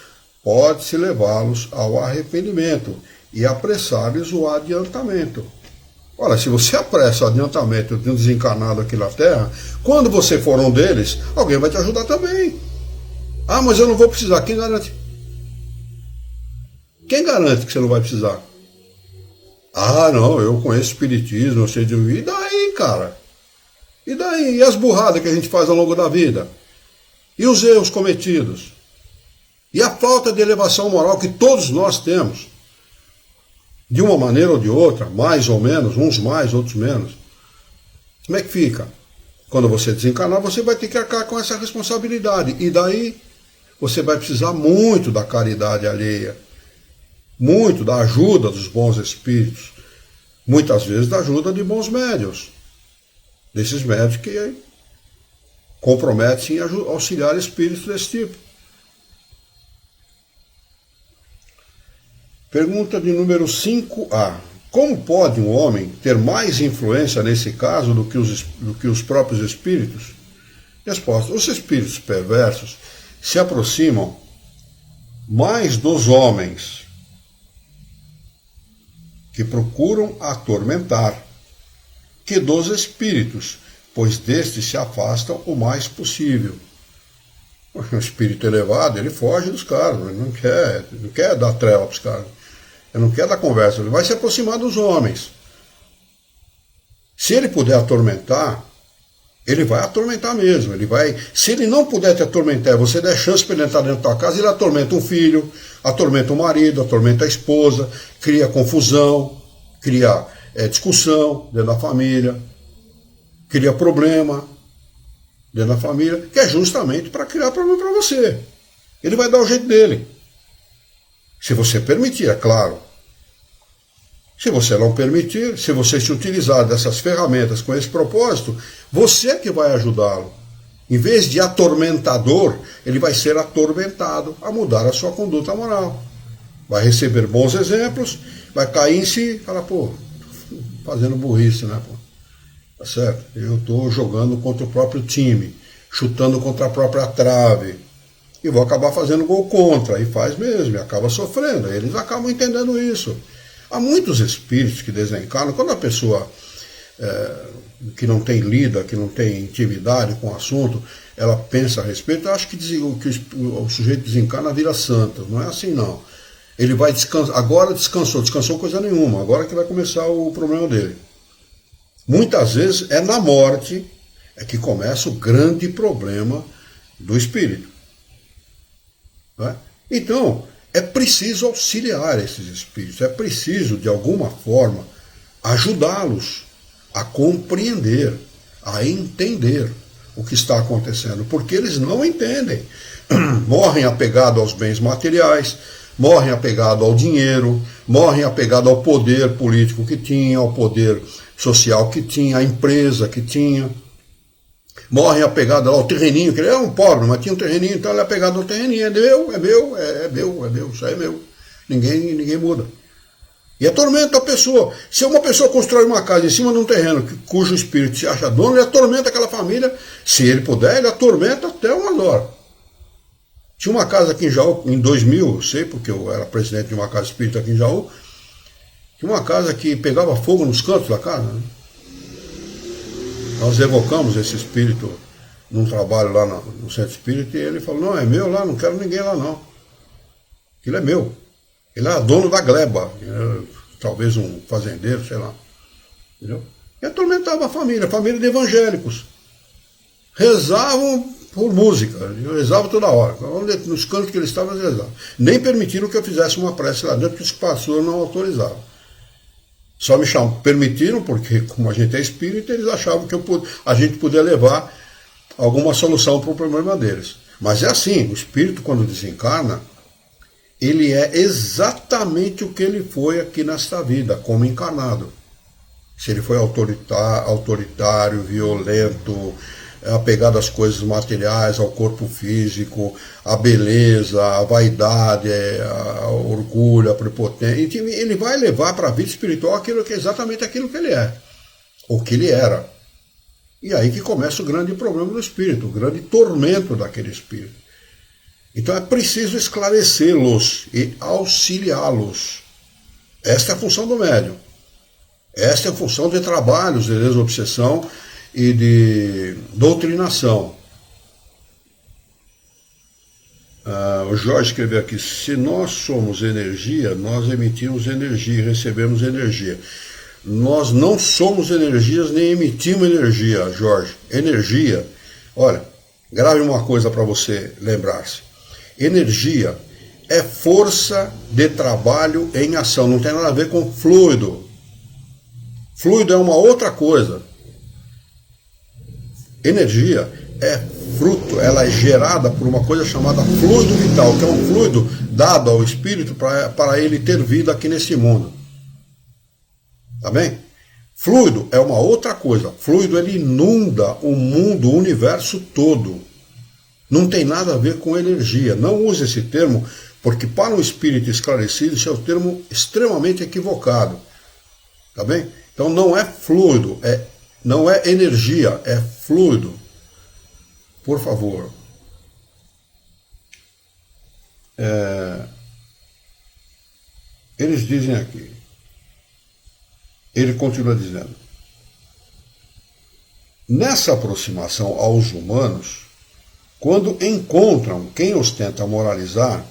pode-se levá-los ao arrependimento e apressar-lhes o adiantamento. Olha, se você apressa o adiantamento de um desencarnado aqui na Terra, quando você for um deles, alguém vai te ajudar também. Ah, mas eu não vou precisar. Quem garante? Quem garante que você não vai precisar? Ah, não, eu conheço espiritismo, eu sei de... E daí, cara? E daí? E as burradas que a gente faz ao longo da vida? E os erros cometidos? E a falta de elevação moral que todos nós temos? De uma maneira ou de outra, mais ou menos, uns mais, outros menos. Como é que fica? Quando você desencarnar, você vai ter que arcar com essa responsabilidade. E daí, você vai precisar muito da caridade alheia, muito da ajuda dos bons espíritos, muitas vezes da ajuda de bons médiuns, desses médiuns que comprometem-se em auxiliar espíritos desse tipo. Pergunta de número 5A. Como pode um homem ter mais influência nesse caso do que os próprios espíritos? Resposta. Os espíritos perversos se aproximam mais dos homens que procuram atormentar que dos espíritos, pois destes se afastam o mais possível. O espírito elevado, ele foge dos caras, ele não quer dar trela para os caras. Ele não quer dar conversa, ele vai se aproximar dos homens. Se ele puder atormentar, ele vai atormentar mesmo. Se ele não puder te atormentar, você der chance para ele entrar dentro da tua casa, ele atormenta um filho, atormenta o marido, atormenta a esposa, cria confusão, cria discussão dentro da família, cria problema dentro da família, que é justamente para criar problema para você. Ele vai dar o jeito dele. Se você permitir, é claro. Se você não permitir, se você se utilizar dessas ferramentas com esse propósito, você que vai ajudá-lo. Em vez de atormentador, ele vai ser atormentado a mudar a sua conduta moral. Vai receber bons exemplos, vai cair em si e falar, pô, fazendo burrice, né, pô? Tá certo? Eu estou jogando contra o próprio time, chutando contra a própria trave. E vou acabar fazendo gol contra, e faz mesmo, e acaba sofrendo. Eles acabam entendendo isso. Há muitos espíritos que desencarnam, quando a pessoa que não tem lida, que não tem intimidade com o assunto, ela pensa a respeito, acho que o sujeito desencarna vira santo. Não é assim, não. Ele vai descansar, agora descansou coisa nenhuma, agora que vai começar o problema dele. Muitas vezes é na morte que começa o grande problema do espírito. Então, é preciso auxiliar esses espíritos, é preciso, de alguma forma, ajudá-los a compreender, a entender o que está acontecendo, porque eles não entendem. Morrem apegados aos bens materiais, morrem apegados ao dinheiro, morrem apegados ao poder político que tinha, ao poder social que tinha, à empresa que tinha. Morrem apegados ao terreninho, que ele era um pobre, mas tinha um terreninho, então ele é apegado ao terreninho, é meu, isso aí é meu. Ninguém muda. E atormenta a pessoa. Se uma pessoa constrói uma casa em cima de um terreno cujo espírito se acha dono, ele atormenta aquela família. Se ele puder, ele atormenta até umas horas. Tinha uma casa aqui em Jaú, em 2000, eu sei, porque eu era presidente de uma casa espírita aqui em Jaú, tinha uma casa que pegava fogo nos cantos da casa, né? Nós evocamos esse espírito num trabalho lá no centro espírita e ele falou, não, é meu lá, não quero ninguém lá não. Aquilo é meu. Ele era dono da gleba, talvez um fazendeiro, sei lá. Entendeu? E atormentava a família de evangélicos. Rezavam por música, rezavam toda hora. Nos cantos que eles estavam, eles rezavam. Nem permitiram que eu fizesse uma prece lá dentro, porque os pastores não autorizavam. Só me permitiram, porque como a gente é espírita, eles achavam que a gente podia levar alguma solução para o problema deles. Mas é assim, o espírito quando desencarna, ele é exatamente o que ele foi aqui nesta vida, como encarnado. Se ele foi autoritário, violento, apegado às coisas materiais, ao corpo físico, à beleza, à vaidade, ao orgulho, à prepotência, ele vai levar para a vida espiritual exatamente aquilo que ele é, ou que ele era. E aí que começa o grande problema do espírito, o grande tormento daquele espírito. Então é preciso esclarecê-los e auxiliá-los. Esta é a função do médium. Esta é a função de trabalhos de desobsessão e de doutrinação. O Jorge escreveu aqui: se nós somos energia, nós emitimos energia e recebemos energia. Nós não somos energias nem emitimos energia, Jorge. Energia, olha, grave uma coisa para você lembrar-se. Energia é força de trabalho em ação, não tem nada a ver com fluido. Fluido é uma outra coisa. Energia é fruto, ela é gerada por uma coisa chamada fluido vital, que é um fluido dado ao espírito para ele ter vida aqui nesse mundo. Tá bem? Fluido é uma outra coisa. Fluido, ele inunda o mundo, o universo todo. Não tem nada a ver com energia. Não use esse termo, porque para um espírito esclarecido, esse é um termo extremamente equivocado. Tá bem? Então não é fluido, não é energia, é fluido. Por favor. Eles dizem aqui. Ele continua dizendo: nessa aproximação aos humanos, quando encontram quem os tenta moralizar,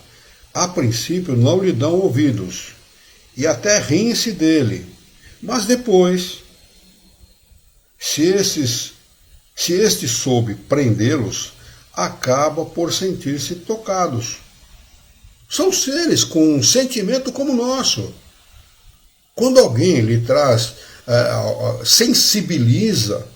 a princípio não lhe dão ouvidos e até riem-se dele, mas depois, se este soube prendê-los, acaba por sentir-se tocados. São seres com um sentimento como o nosso. Quando alguém lhe traz, sensibiliza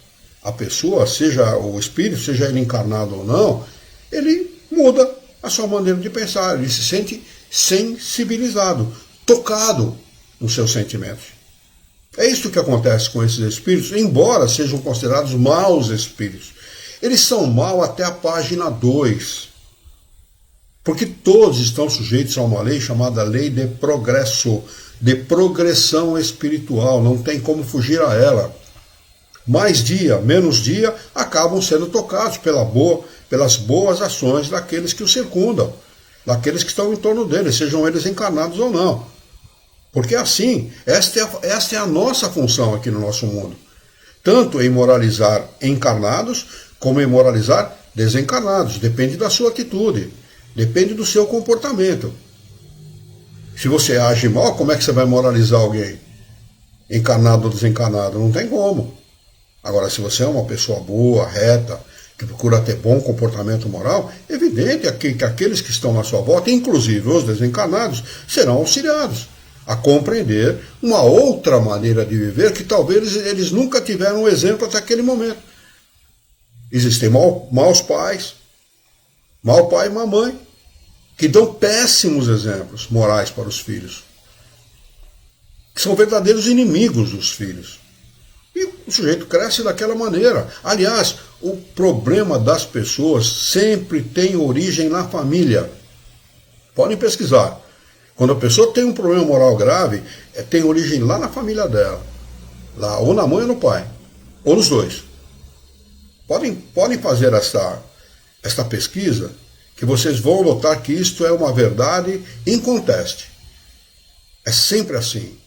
a pessoa, seja o espírito, seja ele encarnado ou não, ele muda a sua maneira de pensar, ele se sente sensibilizado, tocado nos seus sentimentos. É isso que acontece com esses espíritos, embora sejam considerados maus espíritos. Eles são maus até a página 2, porque todos estão sujeitos a uma lei chamada lei de progresso, de progressão espiritual, não tem como fugir a ela. Mais dia, menos dia, acabam sendo tocados pelas boas ações daqueles que o circundam, daqueles que estão em torno deles, sejam eles encarnados ou não. Porque assim, esta é a nossa função aqui no nosso mundo. Tanto em moralizar encarnados, como em moralizar desencarnados. Depende da sua atitude, depende do seu comportamento. Se você age mal, como é que você vai moralizar alguém? Encarnado ou desencarnado? Não tem como. Agora, se você é uma pessoa boa, reta, que procura ter bom comportamento moral, é evidente que aqueles que estão à sua volta, inclusive os desencarnados, serão auxiliados a compreender uma outra maneira de viver que talvez eles nunca tiveram um exemplo até aquele momento. Existem maus pais, mau pai e má mãe, que dão péssimos exemplos morais para os filhos, que são verdadeiros inimigos dos filhos. E o sujeito cresce daquela maneira. Aliás, o problema das pessoas sempre tem origem na família. Podem pesquisar. Quando a pessoa tem um problema moral grave, tem origem lá na família dela. Lá, ou na mãe ou no pai. Ou nos dois. Podem fazer esta pesquisa, que vocês vão notar que isto é uma verdade inconteste. É sempre assim.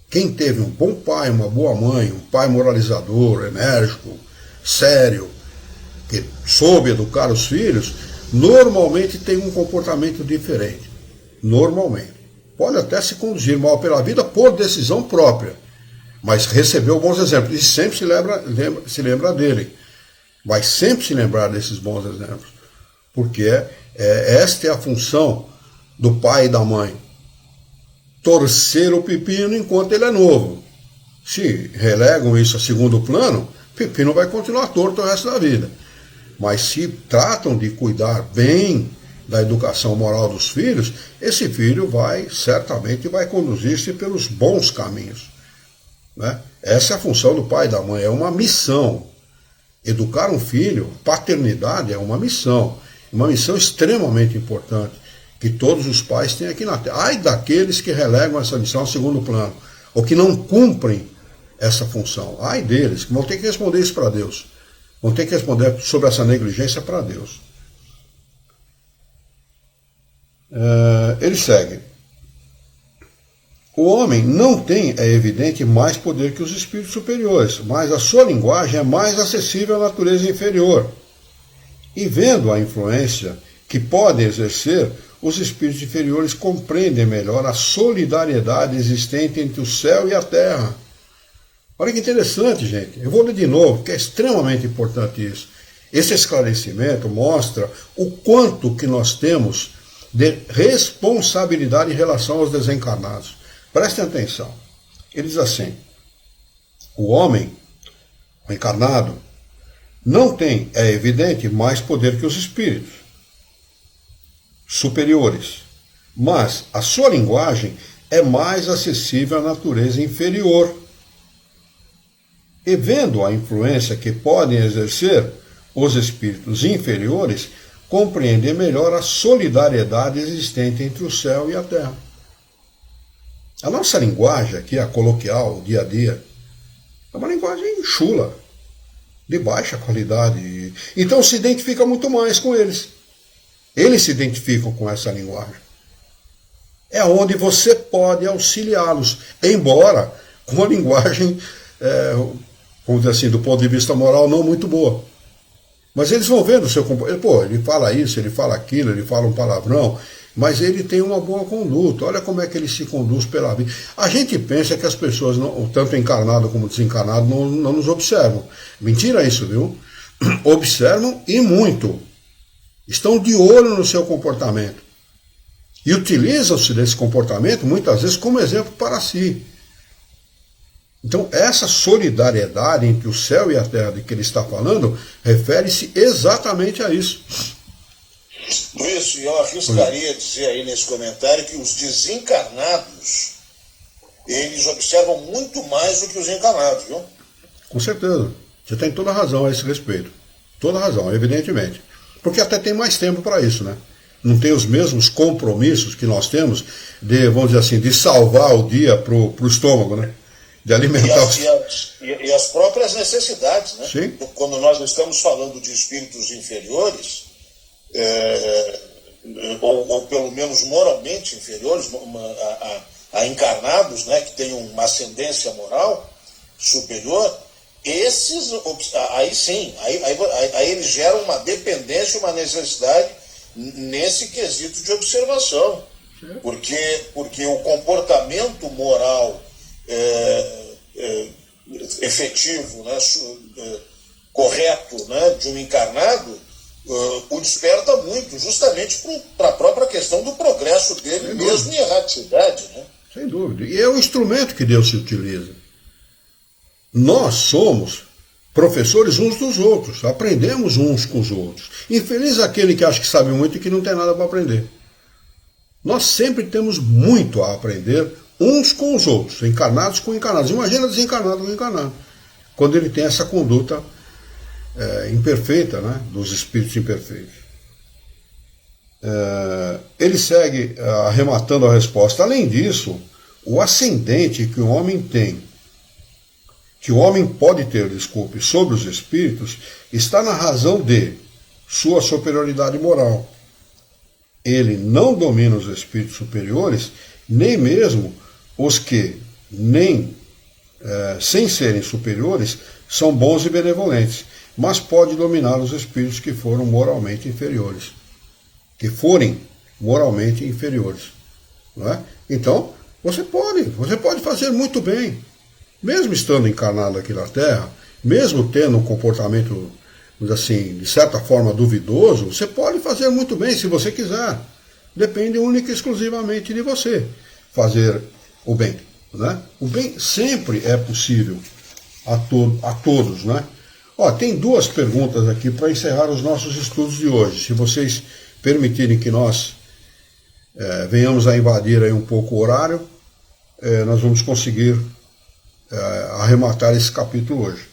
Quem teve um bom pai, uma boa mãe, um pai moralizador, enérgico, sério, que soube educar os filhos, normalmente tem um comportamento diferente. Normalmente. Pode até se conduzir mal pela vida por decisão própria, mas recebeu bons exemplos. E sempre se lembra dele. Vai sempre se lembrar desses bons exemplos. Porque esta é a função do pai e da mãe. Torcer o pepino enquanto ele é novo. Se relegam isso a segundo plano, o pepino vai continuar torto o resto da vida. Mas se tratam de cuidar bem da educação moral dos filhos, esse filho certamente vai conduzir-se pelos bons caminhos. Né? Essa é a função do pai e da mãe, é uma missão. Educar um filho, paternidade é uma missão extremamente importante, que todos os pais têm aqui na Terra. Ai daqueles que relegam essa missão ao segundo plano, ou que não cumprem essa função. Ai deles, que vão ter que responder isso para Deus. Vão ter que responder sobre essa negligência para Deus. Ele segue. O homem não tem, é evidente, mais poder que os espíritos superiores, mas a sua linguagem é mais acessível à natureza inferior. E vendo a influência que podem exercer, os espíritos inferiores compreendem melhor a solidariedade existente entre o céu e a terra. Olha que interessante, gente. Eu vou ler de novo, porque é extremamente importante isso. Esse esclarecimento mostra o quanto que nós temos de responsabilidade em relação aos desencarnados. Prestem atenção. Ele diz assim: o homem, o encarnado, não tem, é evidente, mais poder que os espíritos superiores, mas a sua linguagem é mais acessível à natureza inferior. E vendo a influência que podem exercer, os espíritos inferiores compreendem melhor a solidariedade existente entre o céu e a terra. A nossa linguagem aqui, a coloquial, o dia a dia, é uma linguagem chula, de baixa qualidade. Então se identifica muito mais com eles. Eles se identificam com essa linguagem. É onde você pode auxiliá-los, embora com uma linguagem, vamos dizer assim, do ponto de vista moral, não muito boa. Mas eles vão vendo o seu comportamento. Pô, ele fala isso, ele fala aquilo, ele fala um palavrão, mas ele tem uma boa conduta. Olha como é que ele se conduz pela vida. A gente pensa que as pessoas, tanto encarnado como desencarnado, não nos observam. Mentira isso, viu? Observam e muito. Estão de olho no seu comportamento. E utilizam-se desse comportamento, muitas vezes, como exemplo para si. Então, essa solidariedade entre o céu e a terra de que ele está falando, refere-se exatamente a isso. Luiz, eu arriscaria dizer aí nesse comentário que os desencarnados, eles observam muito mais do que os encarnados, viu? Com certeza. Você tem toda a razão a esse respeito. Toda a razão, evidentemente. Porque até tem mais tempo para isso, né? Não tem os mesmos compromissos que nós temos de, vamos dizer assim, de salvar o dia para o estômago, né? De alimentar e as próprias necessidades, né? Sim. Quando nós estamos falando de espíritos inferiores, ou pelo menos moralmente inferiores a encarnados, né, que têm uma ascendência moral superior, esses, aí sim, aí eles geram uma dependência, uma necessidade nesse quesito de observação. Porque o comportamento moral efetivo, né, correto, né, de um encarnado o desperta muito, justamente para a própria questão do progresso dele mesmo em erraticidade, né? Sem dúvida. E é o instrumento que Deus se utiliza. Nós somos professores uns dos outros, aprendemos uns com os outros. Infeliz aquele que acha que sabe muito e que não tem nada para aprender. Nós sempre temos muito a aprender uns com os outros, encarnados com encarnados. Imagina desencarnado com encarnado, quando ele tem essa conduta imperfeita, né, dos espíritos imperfeitos. Ele segue arrematando a resposta. Além disso, o ascendente que o homem tem, que o homem pode ter, desculpe, sobre os espíritos, está na razão de sua superioridade moral. Ele não domina os espíritos superiores, nem mesmo os que, sem serem superiores, são bons e benevolentes, mas pode dominar os espíritos que foram moralmente inferiores. Que forem moralmente inferiores. Não é? Então, você pode fazer muito bem. Mesmo estando encarnado aqui na Terra, mesmo tendo um comportamento, assim, de certa forma duvidoso, você pode fazer muito bem se você quiser. Depende única e exclusivamente de você fazer o bem. Né? O bem sempre é possível a todos, né? Tem duas perguntas aqui para encerrar os nossos estudos de hoje. Se vocês permitirem que nós venhamos a invadir aí um pouco o horário, nós vamos conseguir arrematar esse capítulo hoje.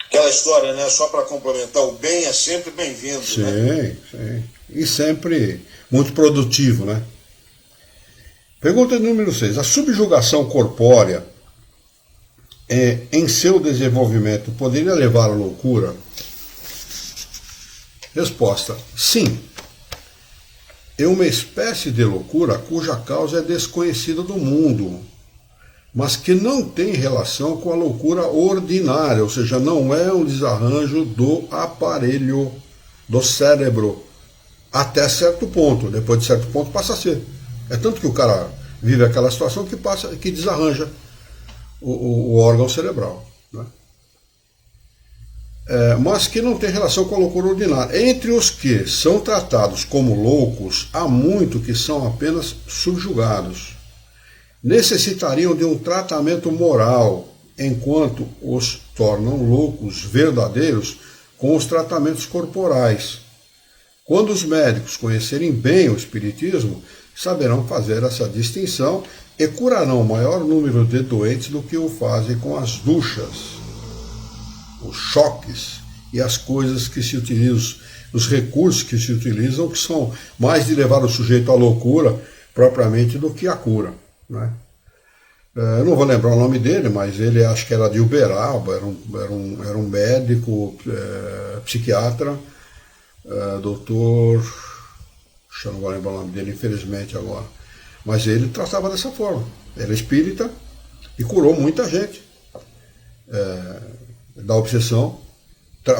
Aquela história, né? Só para complementar, o bem é sempre bem-vindo. Sim, né? Sim. E sempre muito produtivo, né? Pergunta número 6. A subjugação corpórea em seu desenvolvimento poderia levar à loucura? Resposta: sim. é uma espécie de loucura cuja causa é desconhecida do mundo, mas que não tem relação com a loucura ordinária, ou seja, não é um desarranjo do aparelho, do cérebro, até certo ponto. Depois de certo ponto passa a ser. É tanto que o cara vive aquela situação que desarranja o órgão cerebral, né? Mas que não tem relação com a loucura ordinária. Entre os que são tratados como loucos, há muito que são apenas subjugados. Necessitariam de um tratamento moral, enquanto os tornam loucos verdadeiros com os tratamentos corporais. Quando os médicos conhecerem bem o espiritismo, saberão fazer essa distinção e curarão o maior número de doentes do que o fazem com as duchas, os choques e as coisas que se utilizam, os recursos que se utilizam, que são mais de levar o sujeito à loucura propriamente do que à cura, né? Eu não vou lembrar o nome dele, mas ele acho que era de Uberaba, era um médico, psiquiatra, doutor, eu não vou lembrar o nome dele, infelizmente agora, mas ele tratava dessa forma. Era espírita e curou muita gente da obsessão,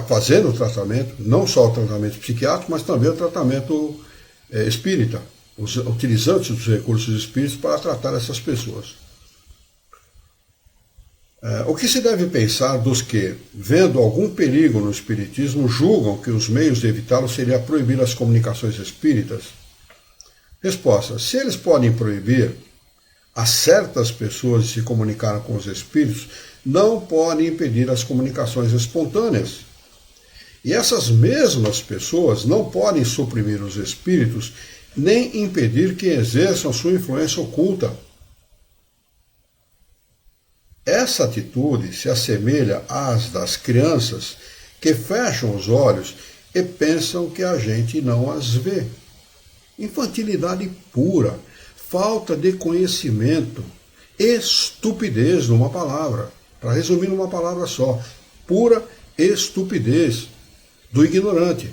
fazendo o tratamento, não só o tratamento psiquiátrico, mas também o tratamento espírita, utilizando-se dos recursos espíritas para tratar essas pessoas. O que se deve pensar dos que, vendo algum perigo no espiritismo, julgam que os meios de evitá-lo seria proibir as comunicações espíritas? Resposta: se eles podem proibir a certas pessoas de se comunicarem com os espíritos, não podem impedir as comunicações espontâneas. E essas mesmas pessoas não podem suprimir os espíritos, nem impedir que exerçam sua influência oculta. Essa atitude se assemelha às das crianças que fecham os olhos e pensam que a gente não as vê. Infantilidade pura, falta de conhecimento, estupidez numa palavra. Para resumir numa palavra só, pura estupidez do ignorante.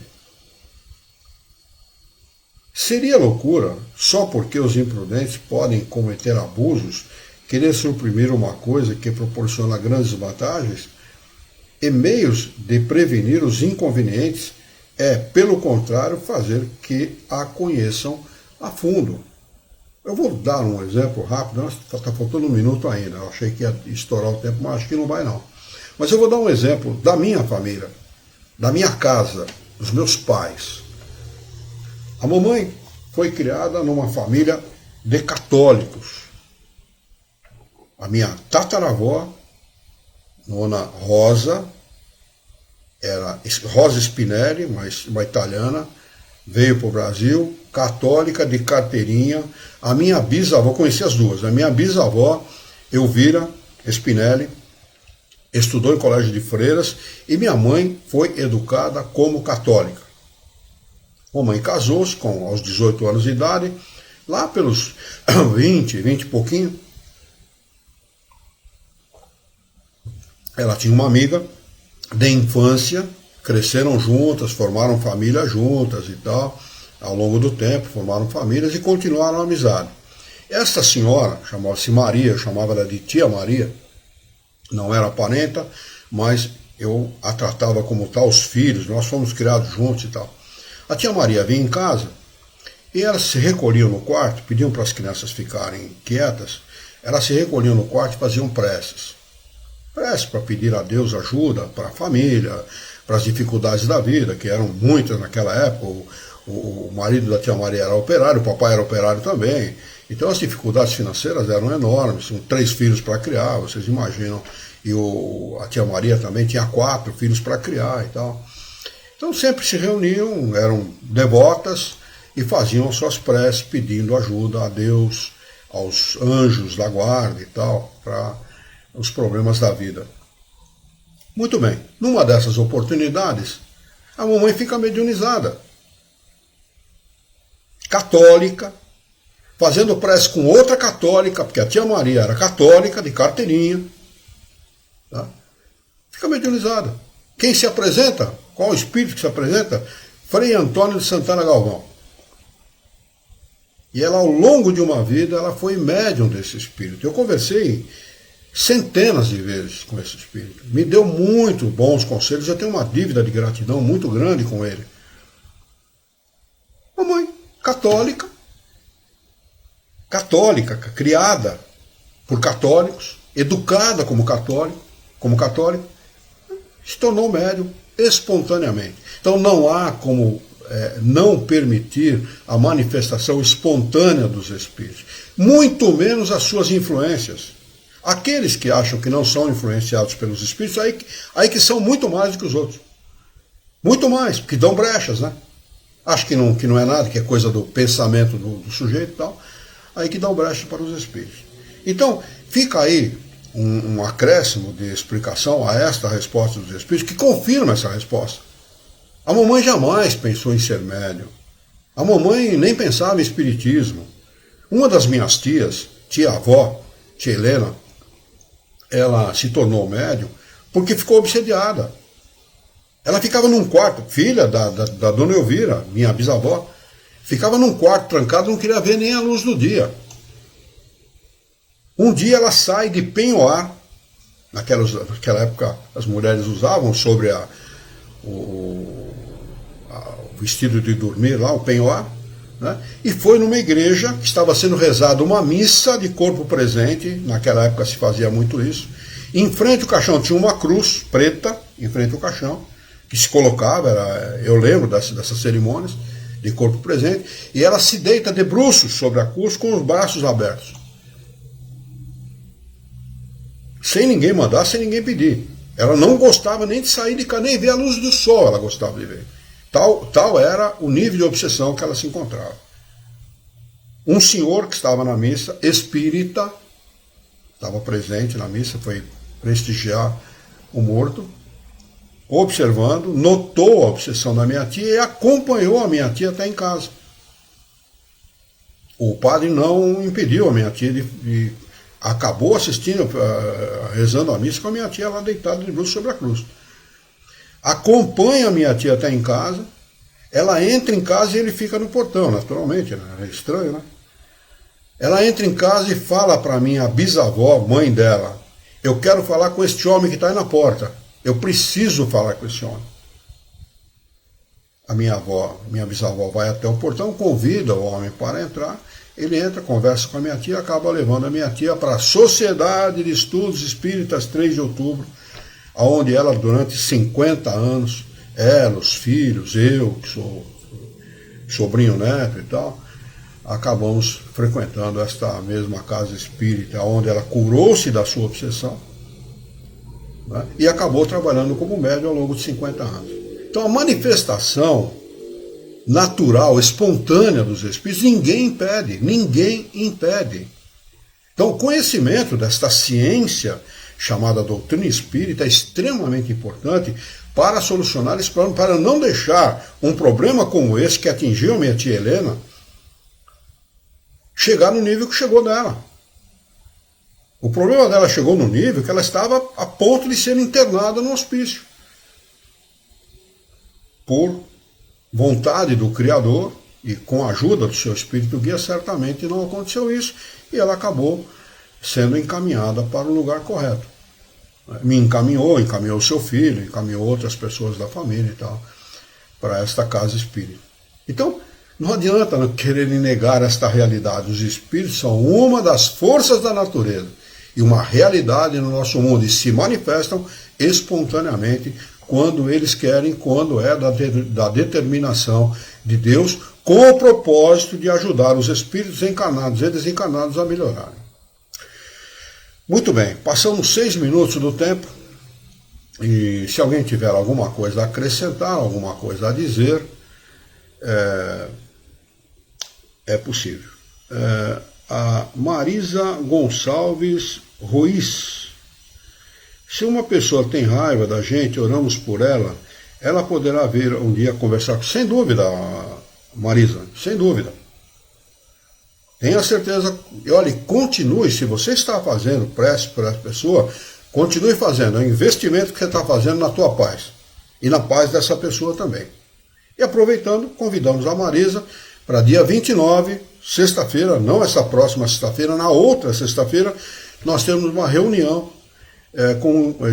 Seria loucura, só porque os imprudentes podem cometer abusos, querer suprimir uma coisa que proporciona grandes vantagens, e meios de prevenir os inconvenientes é, pelo contrário, fazer que a conheçam a fundo. Eu vou dar um exemplo rápido, está faltando um minuto ainda, eu achei que ia estourar o tempo, mas acho que não vai não. Mas eu vou dar um exemplo da minha família, da minha casa, dos meus pais. A mamãe foi criada numa família de católicos. A minha tataravó, Dona Rosa, era Rosa Spinelli, uma italiana, veio para o Brasil, católica de carteirinha. A minha bisavó, conheci as duas, a minha bisavó, Elvira Spinelli, estudou em colégio de freiras, e minha mãe foi educada como católica. A mãe casou-se aos 18 anos de idade, lá pelos 20 e pouquinho. Ela tinha uma amiga de infância, cresceram juntas, formaram família juntas e tal, ao longo do tempo, formaram famílias e continuaram a amizade. Essa senhora, chamava-se Maria, eu chamava ela de Tia Maria, não era parenta, mas eu a tratava como tal, os filhos, nós fomos criados juntos e tal. A Tia Maria vinha em casa e elas se recolhiam no quarto, pediam para as crianças ficarem quietas, elas se recolhiam no quarto e faziam preces. Preces para pedir a Deus ajuda para a família, para as dificuldades da vida, que eram muitas naquela época. O marido da Tia Maria era operário, o papai era operário também. Então as dificuldades financeiras eram enormes, são 3 filhos para criar, vocês imaginam. E a Tia Maria também tinha 4 filhos para criar e tal. Então sempre se reuniam, eram devotas e faziam suas preces pedindo ajuda a Deus, aos anjos da guarda e tal, para os problemas da vida. Muito bem, numa dessas oportunidades, a mamãe fica mediunizada. Católica, fazendo prece com outra católica, porque a Tia Maria era católica, de carteirinha. Tá? Fica mediunizada. Quem se apresenta? Qual o espírito que se apresenta? Frei Antônio de Santana Galvão. E ela, ao longo de uma vida, ela foi médium desse espírito. Eu conversei centenas de vezes com esse espírito. Me deu muito bons conselhos. Eu tenho uma dívida de gratidão muito grande com ele. Uma mãe católica, criada por católicos, educada como católico, se tornou médium espontaneamente. Então não há como não permitir a manifestação espontânea dos espíritos, muito menos as suas influências. Aqueles que acham que não são influenciados pelos espíritos, aí que são muito mais do que os outros. Muito mais, porque dão brechas, né? Acho que não é nada, que é coisa do pensamento do sujeito e tal, aí que dão brecha para os espíritos. Então, fica aí um acréscimo de explicação a esta resposta dos espíritos, que confirma essa resposta. A mamãe jamais pensou em ser médium. A mamãe nem pensava em espiritismo. Uma das minhas tias, tia-avó, tia Helena, ela se tornou médium porque ficou obsediada. Ela ficava num quarto, filha da dona Elvira, minha bisavó, ficava num quarto trancado, não queria ver nem a luz do dia. Um dia ela sai de penhoar, naquela época as mulheres usavam sobre o vestido de dormir lá, o penhoar, né? E foi numa igreja que estava sendo rezada uma missa de corpo presente, naquela época se fazia muito isso. Em frente ao caixão tinha uma cruz preta, em frente ao caixão, que se colocava, eu lembro dessas cerimônias de corpo presente, e ela se deita de bruços sobre a cruz com os braços abertos. Sem ninguém mandar, sem ninguém pedir. Ela não gostava nem de sair de casa, nem ver a luz do sol ela gostava de ver. Tal era o nível de obsessão que ela se encontrava. Um senhor que estava na missa, espírita, estava presente na missa, foi prestigiar o morto, observando, notou a obsessão da minha tia e acompanhou a minha tia até em casa. O padre não impediu a minha tia de acabou assistindo, rezando a missa com a minha tia lá deitada de bruços sobre a cruz. Acompanha a minha tia até em casa, ela entra em casa e ele fica no portão, naturalmente, né? É estranho, né? Ela entra em casa e fala para minha bisavó, mãe dela, eu quero falar com este homem que está aí na porta, eu preciso falar com esse homem. A minha bisavó vai até o portão, convida o homem para entrar, ele entra, conversa com a minha tia, acaba levando a minha tia para a Sociedade de Estudos Espíritas 3 de Outubro, onde ela, durante 50 anos, ela, os filhos, eu, que sou sobrinho neto e tal, acabamos frequentando esta mesma casa espírita, onde ela curou-se da sua obsessão, né, e acabou trabalhando como médium ao longo de 50 anos. Então a manifestação natural, espontânea dos espíritos, ninguém impede. Então o conhecimento desta ciência chamada doutrina espírita é extremamente importante para solucionar esse problema, para não deixar um problema como esse que atingiu a minha tia Helena chegar no nível que chegou dela. O problema dela chegou no nível que ela estava a ponto de ser internada no hospício. Por vontade do Criador e com a ajuda do seu espírito guia, certamente não aconteceu isso, e ela acabou sendo encaminhada para o lugar correto. Me encaminhou seu filho, encaminhou outras pessoas da família e tal, para esta casa espírita. Então, não adianta querer negar esta realidade. Os espíritos são uma das forças da natureza e uma realidade no nosso mundo, e se manifestam espontaneamente quando eles querem, quando é da determinação de Deus, com o propósito de ajudar os espíritos encarnados e desencarnados a melhorarem. Muito bem, passamos 6 minutos do tempo, e se alguém tiver alguma coisa a acrescentar, alguma coisa a dizer, é possível. A Marisa Gonçalves Ruiz: se uma pessoa tem raiva da gente, oramos por ela, ela poderá vir um dia conversar com... Sem dúvida, Marisa, sem dúvida. Tenha certeza, e olhe, continue, se você está fazendo prece para essa pessoa, continue fazendo, é um investimento que você está fazendo na tua paz, e na paz dessa pessoa também. E aproveitando, convidamos a Marisa para dia 29, sexta-feira, não essa próxima sexta-feira, na outra sexta-feira, nós temos uma reunião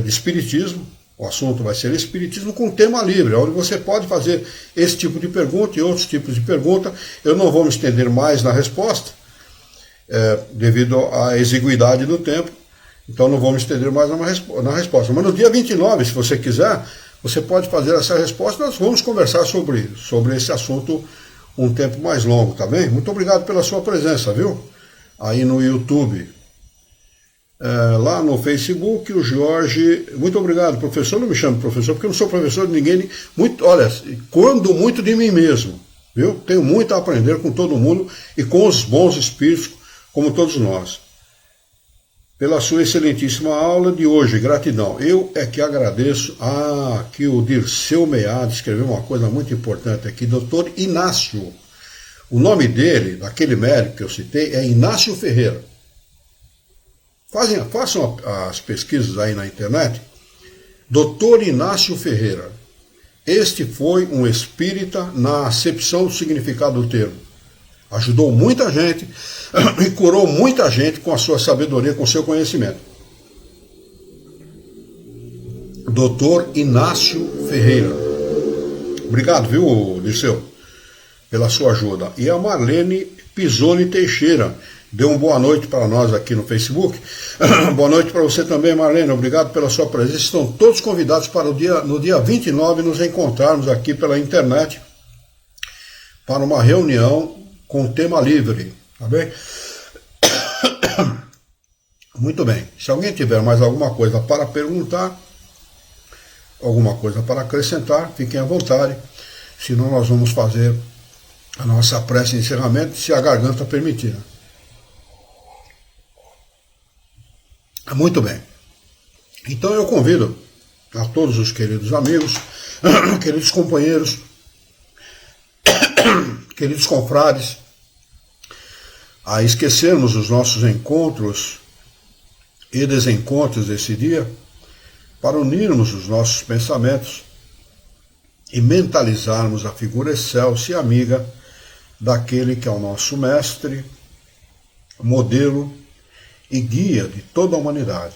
de espiritismo. O assunto vai ser espiritismo com tema livre, onde você pode fazer esse tipo de pergunta e outros tipos de pergunta. Eu não vou me estender mais na resposta, devido à exiguidade do tempo, então não vou me estender mais na resposta. Mas no dia 29, se você quiser, você pode fazer essa resposta, nós vamos conversar sobre esse assunto um tempo mais longo, tá bem? Muito obrigado pela sua presença, viu? Aí no YouTube. Lá no Facebook, o Jorge, muito obrigado, professor, não me chame professor, porque eu não sou professor de ninguém, olha, quando muito de mim mesmo, viu? Tenho muito a aprender com todo mundo e com os bons espíritos, como todos nós. Pela sua excelentíssima aula de hoje, gratidão. Eu é que agradeço. Aqui o Dirceu Meado escreveu uma coisa muito importante aqui, doutor Inácio. O nome dele, daquele médico que eu citei, é Inácio Ferreira. Façam as pesquisas aí na internet. Doutor Inácio Ferreira. Este foi um espírita na acepção do significado do termo. Ajudou muita gente e curou muita gente com a sua sabedoria, com o seu conhecimento. Doutor Inácio Ferreira. Obrigado, viu, Dirceu, pela sua ajuda. E a Marlene Pisoni Teixeira deu uma boa noite para nós aqui no Facebook. Boa noite para você também, Marlene. Obrigado pela sua presença. Estão todos convidados para no dia 29 nos encontrarmos aqui pela internet para uma reunião com tema livre. Tá bem? Muito bem. Se alguém tiver mais alguma coisa para perguntar, alguma coisa para acrescentar, fiquem à vontade. Senão nós vamos fazer a nossa prece de encerramento, se a garganta permitir. Muito bem. Então eu convido a todos os queridos amigos, queridos companheiros, queridos confrades, a esquecermos os nossos encontros e desencontros desse dia, para unirmos os nossos pensamentos e mentalizarmos a figura excelsa e amiga daquele que é o nosso mestre, modelo e guia de toda a humanidade,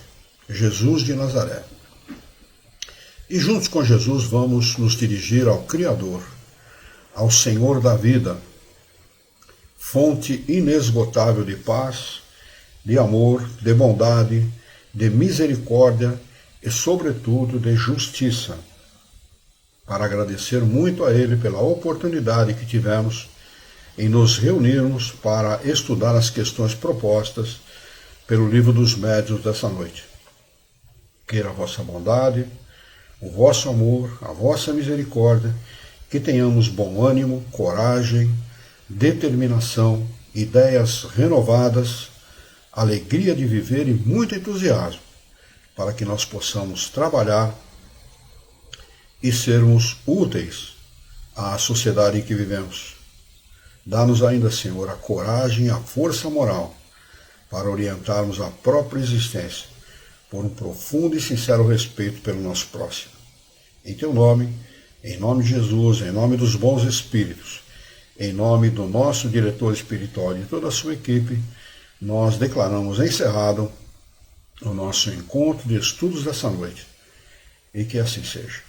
Jesus de Nazaré. E juntos com Jesus vamos nos dirigir ao Criador, ao Senhor da vida, fonte inesgotável de paz, de amor, de bondade, de misericórdia e, sobretudo, de justiça, para agradecer muito a Ele pela oportunidade que tivemos em nos reunirmos para estudar as questões propostas pelo Livro dos Médiuns dessa noite. Queira a vossa bondade, o vosso amor, a vossa misericórdia, que tenhamos bom ânimo, coragem, determinação, ideias renovadas, alegria de viver e muito entusiasmo, para que nós possamos trabalhar e sermos úteis à sociedade em que vivemos. Dá-nos ainda, Senhor, a coragem e a força moral para orientarmos a própria existência por um profundo e sincero respeito pelo nosso próximo. Em Teu nome, em nome de Jesus, em nome dos bons espíritos, em nome do nosso diretor espiritual e de toda a sua equipe, nós declaramos encerrado o nosso encontro de estudos dessa noite. E que assim seja.